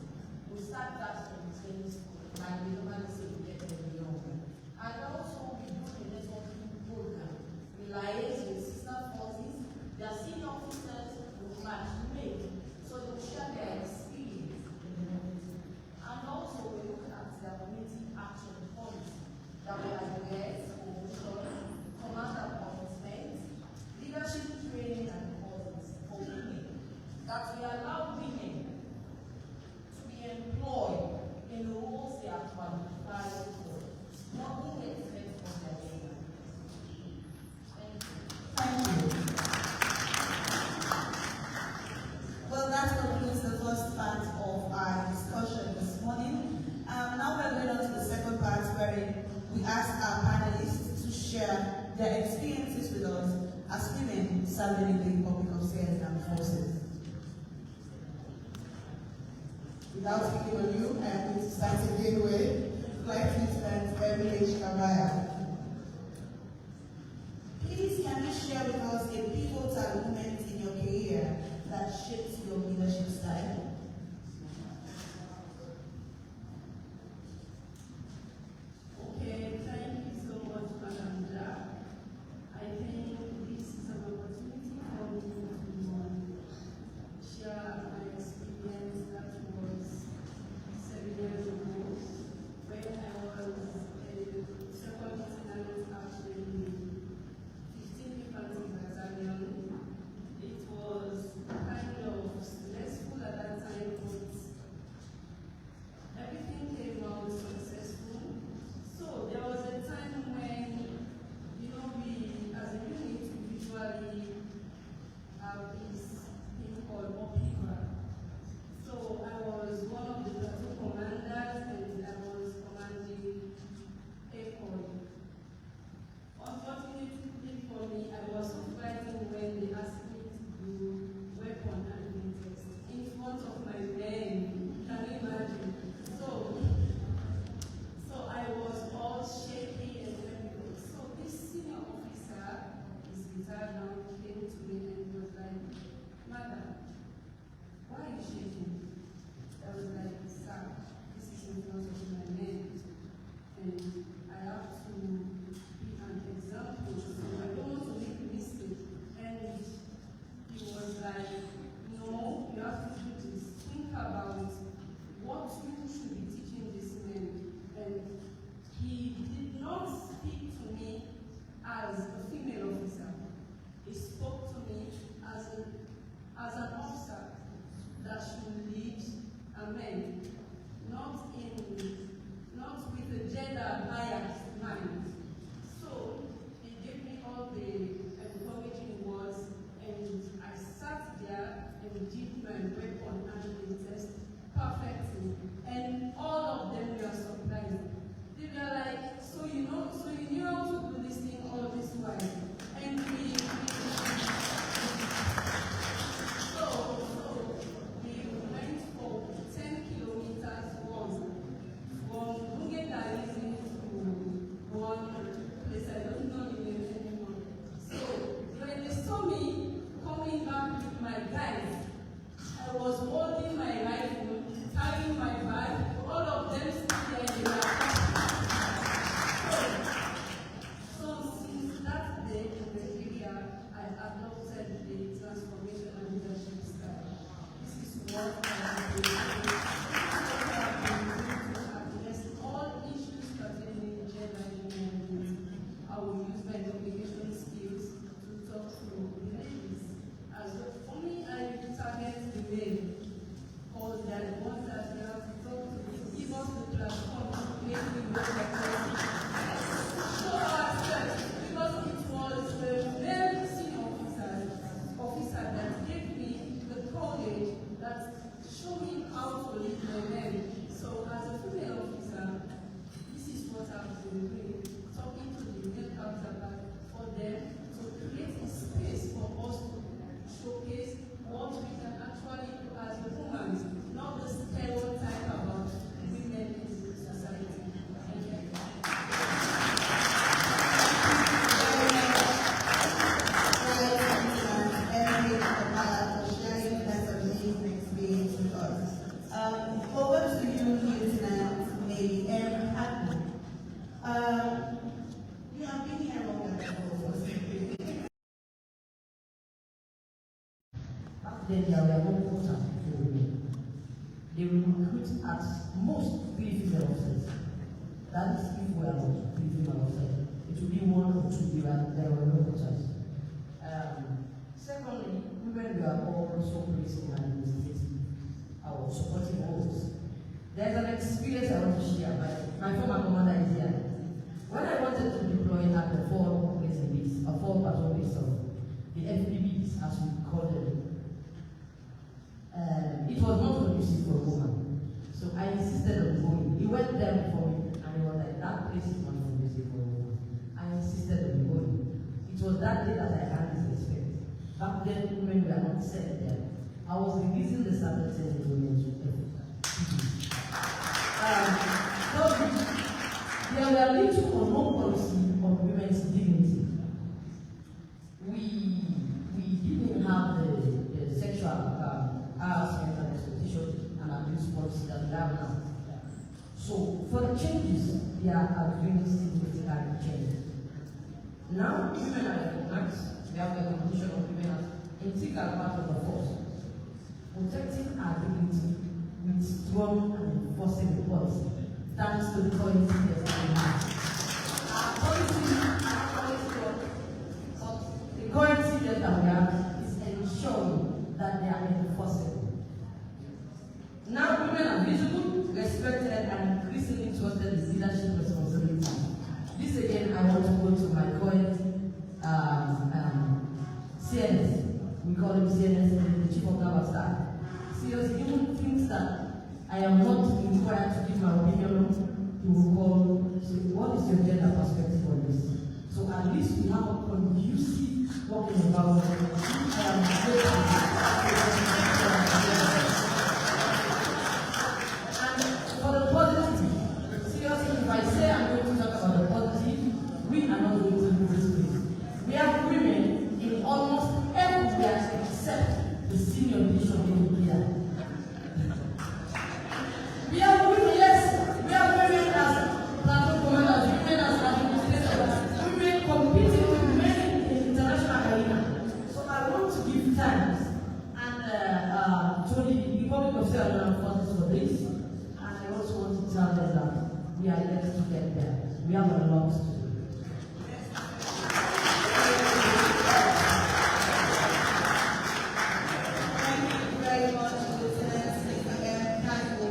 We start that from training school, like we normally say we get them Leone. And also we do a networking program. We liaise with sister forces, their senior officers will matchmake, so they will share their experience in the community. And also we look at their community action policy that will address promotion, command appointment, leadership training and courses for women, that we allow women employed in the roles they are qualified for, nothing except from their gender. Thank you. Well, that concludes the first part of our discussion this morning. Now we're going on to the second part, wherein we ask our panelists to share their experiences with us as women serving in the Republic of Sierra Leone forces. Without speaking on you, I am going to start again with Flight Lieutenant M.H. Kamara. Please, can you share with us a pivotal moment in your career that shaped your leadership style? Okay, thank you so much, Madam Ja. I think this is an opportunity for me to share my experience that was 7 years ago when I was a second men, not with a gender biased mind. So he gave me all the encouraging words, and I sat there and did my weapon handling test perfectly, and all of them were surprised. They were like, so you knew how to do this thing all this while. And we went for 10 kilometers once from Mungetaris to one place I don't know the name anymore. So when they saw me coming back with my guys, I was holding my rifle, carrying my bag, all of them stood there in their So since that day in Nigeria, I adopted the transformation and leadership style. This is what I have been doing. To address all issues pertaining to gender equality. I will use my communication skills to talk to the ladies. For me, I target the men, because they are the ones that we have to talk to, give us the platform to make me look like show ourselves, because it was the very senior officer that gave me the courage that showed me how to lead my men. So as a female officer, this is what I've been doing, talking to the male counterpart for them to create a space for us to showcase what we can actually do as a woman, not the stereotype about women in society. Over to you, Lieutenant Lady Erin Hatton. You have been here longer than Then there were no quota for women. They will recruit at most 3 female officers. That is if we are not 3 female officers. It will be 1 or 2, there were no quotas. Secondly, women were also placed in administrative or supporting roles. There's an experience I want to share. My former commander is here. When I wanted to deploy at the 4 patrol base of the FPBs, as we call them, it was not conducive for a woman. So I insisted on going. He went there before me and he was like, that place is not conducive for a woman. I insisted on going. It was that day that I had this respect. Back then, women were not set there. I was releasing the standard saying women to there were little or no policy on women's dignity. We didn't have the sexual harassment and exploitation and abuse policy that we have now. So for the changes, we are doing significant change. Now women are recognized. We have the recognition of women as integral part of the force, protecting our dignity with strong and enforceable policy. Thanks to the policy that we have. The current system that we have is ensuring that they are enforceable. Now women are visible, respected, and increasingly trusted in leadership responsibility. This again, I want to go to my current CNS. We call him CNS, the Chief of Naval Staff. Seriously, even things that I am not required to give my opinion on, you will call, say, what is your gender perspective on this? So at least we have a conducive working environment. And for the positive, seriously, if I say I'm going to talk about the positive, we are not going to do this place. We have women in almost everywhere except the senior leadership in here. We have women, yes, we have women as platform commanders, women as administrators, women competing with men in international arena. So I want to give thanks and to the Republic of Sierra Leone forces for this, and I also want to tell them that we are yet to get there. We have a lot to do. Thank you very much, Lieutenant Secretary.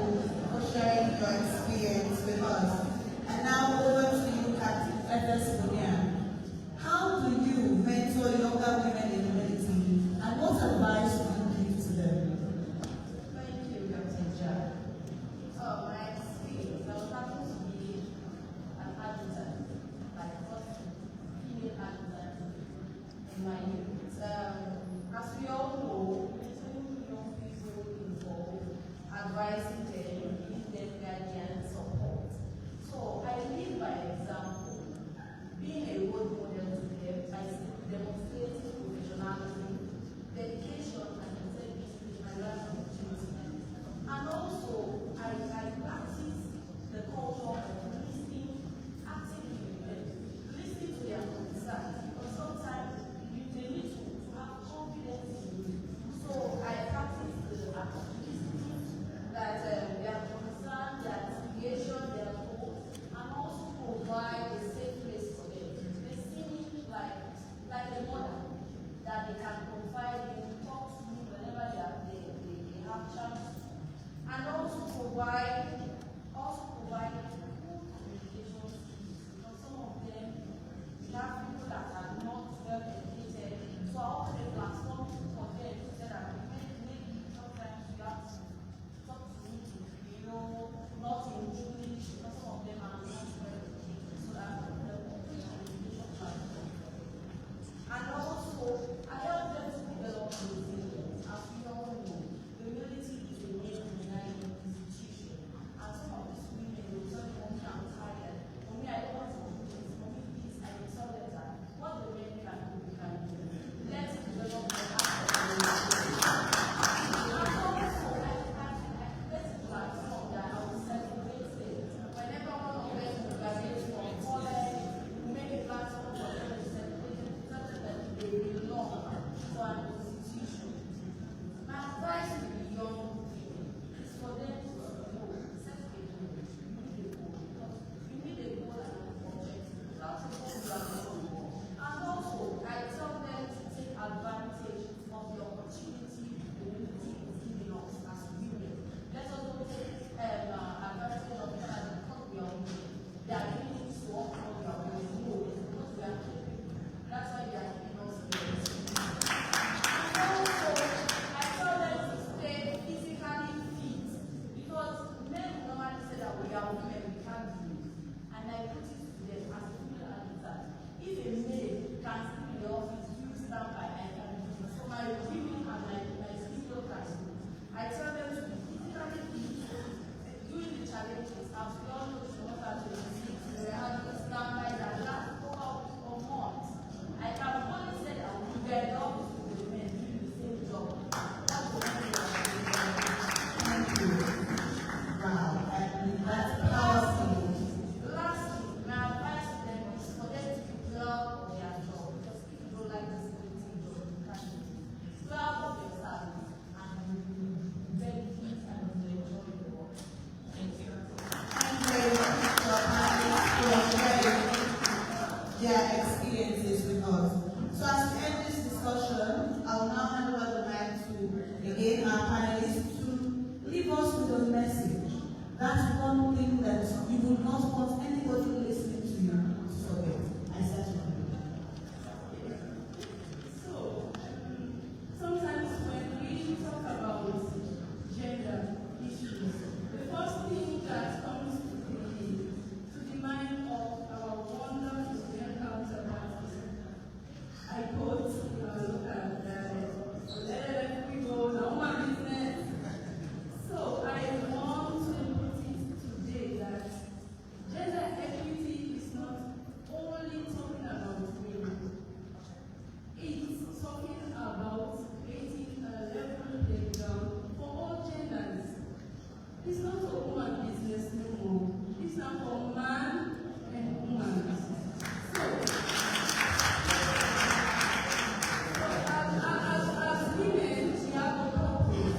advising them, giving them guidance, support. So I lead by example, being a role model to them by demonstrating professionalism, dedication, and integrity in my life opportunity. And also, I practice the culture of listening, actively listening to their concerns, because sometimes you need to have confidence in you. So I practice the listening, that their concern, their creation, their goals, and also provide a safe place for them. They see me like a mother that they can confide in, talk to me whenever they have chance, and also provide good communication skills, because some of them, we have people that are not well educated, so I offer a platform for them so that maybe sometimes you have to talk to me, not in English, because some of them are not well educated, so that I put them on the communication platform. And also, I help them to develop resilience. As we all know, humility is a main denying institution. And some of these women will tell me, "Mommy, I'm tired. Mommy, I don't want to do this. Mommy, please, I will tell them that what the men can do, we can do. Let's develop the act of resilience." And also, let's platform that I will celebrate it. Whenever one of them graduates from college, we make a platform for them to celebrate it, something that they belong to an institution. My advice to the young women is for them to know, set a goal, because you need a goal and an objective. Without a goal, you are not going. And also, I tell them to take advantage of the opportunity the community is giving us as women. Let us not take advantage of them as because we are women. They are giving it to us because we are women. No, it's because we are capable. That's why they are giving us the opportunity. And also, I tell them to stay physically fit, because men normally say that we are women, we can't do it. And I put it to them as a female answer. If a male can sleep in the office, you stand by, I can do it. So my women and my female can do it. I tell them to be physically fit, doing the challenges, as we all know, she knows how to receive, we have to stand by that last over months. I can only say that we get the office with the men doing the same job. That's what we are doing. Thank you. Wow, that's powerful. Lastly, my advice to them is for them to be proud of their job, because if you don't like this quality job, you can't do it. Proud of your service and benefit and enjoy the work. Thank you. Thank you very much for sharing their experiences with us. So as we end this discussion, I will now hand over the mic to, again, our panelists to leave us with a message. That's one thing that you would not want anybody listening to you to forget. I start with you. So, sometimes when we talk about gender issues, the first thing that comes to the mind of our wonderful Nigerian counterparts, I quote, look at let we go, no more business. So I want to put it today that gender equity is not only talking about women. It's talking about creating a level playground for all genders. It's not a woman business no more. It's not for man and woman. So as women, we have a purpose,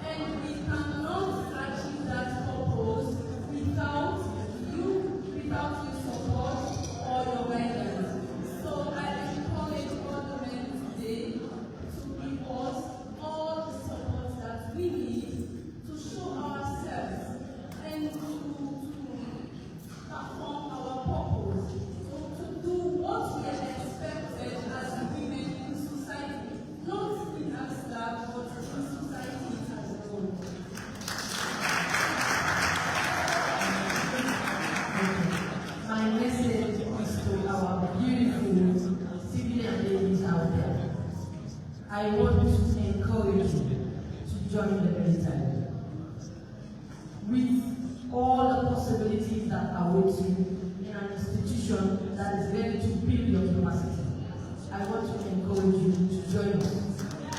and we cannot achieve that purpose without your support or your guidance. So I encourage all the men today to give us all the support that we need to show ourselves house you in an institution that is ready to build your capacity. I want to encourage you to join us,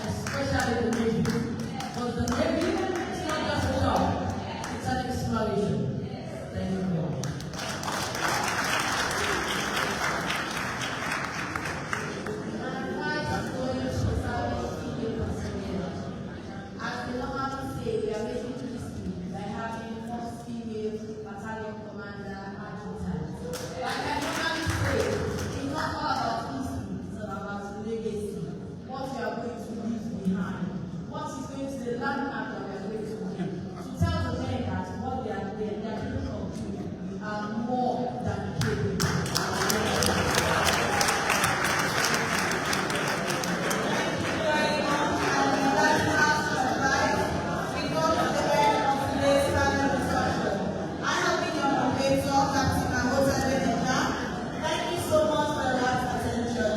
especially the Navy. Because the Navy is not just a job, it's an exploration. Thank you very much. As the normally say, we are making history by having first female battalion commander adjutant. Like I normally say, it's not all about history, it's about legacy. What we are going to leave behind. What is going to the landmark that we are going to leave. To tell the men that what they are doing from you, we are more than capable. Fatima Maada Bio. Thank you so much for that attention.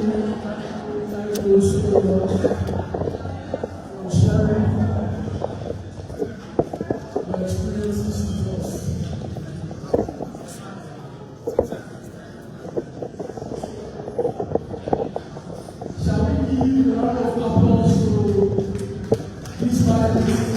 Thank you so much for sharing your experiences with us. Shall we give a round of applause to these finalists?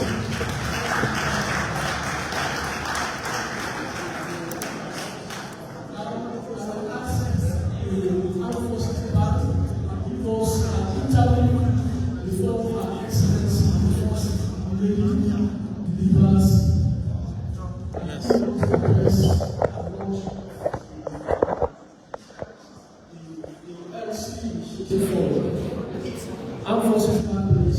Elsie Initiative Fund. Armed Forces Families.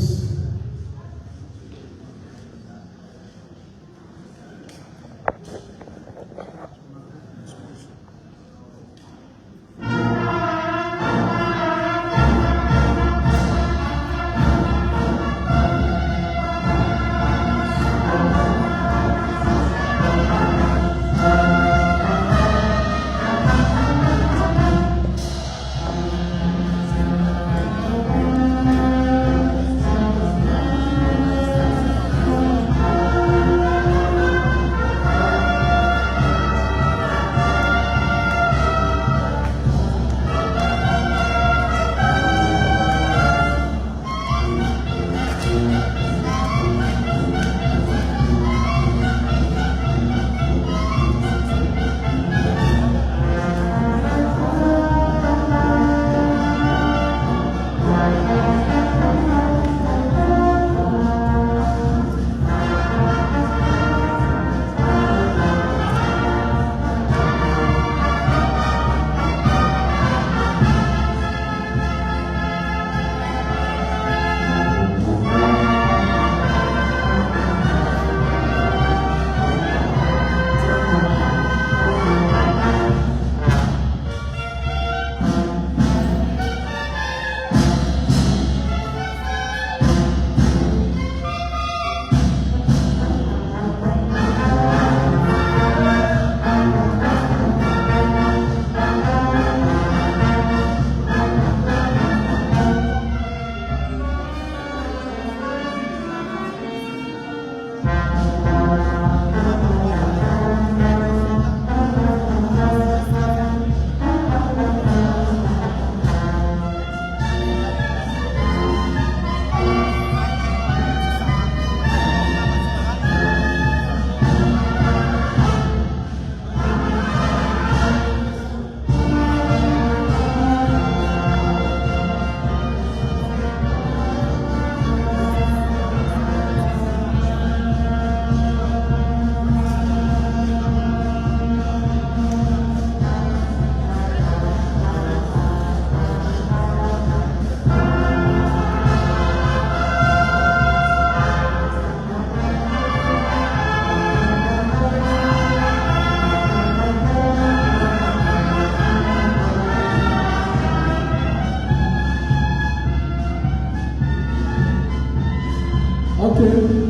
Okay.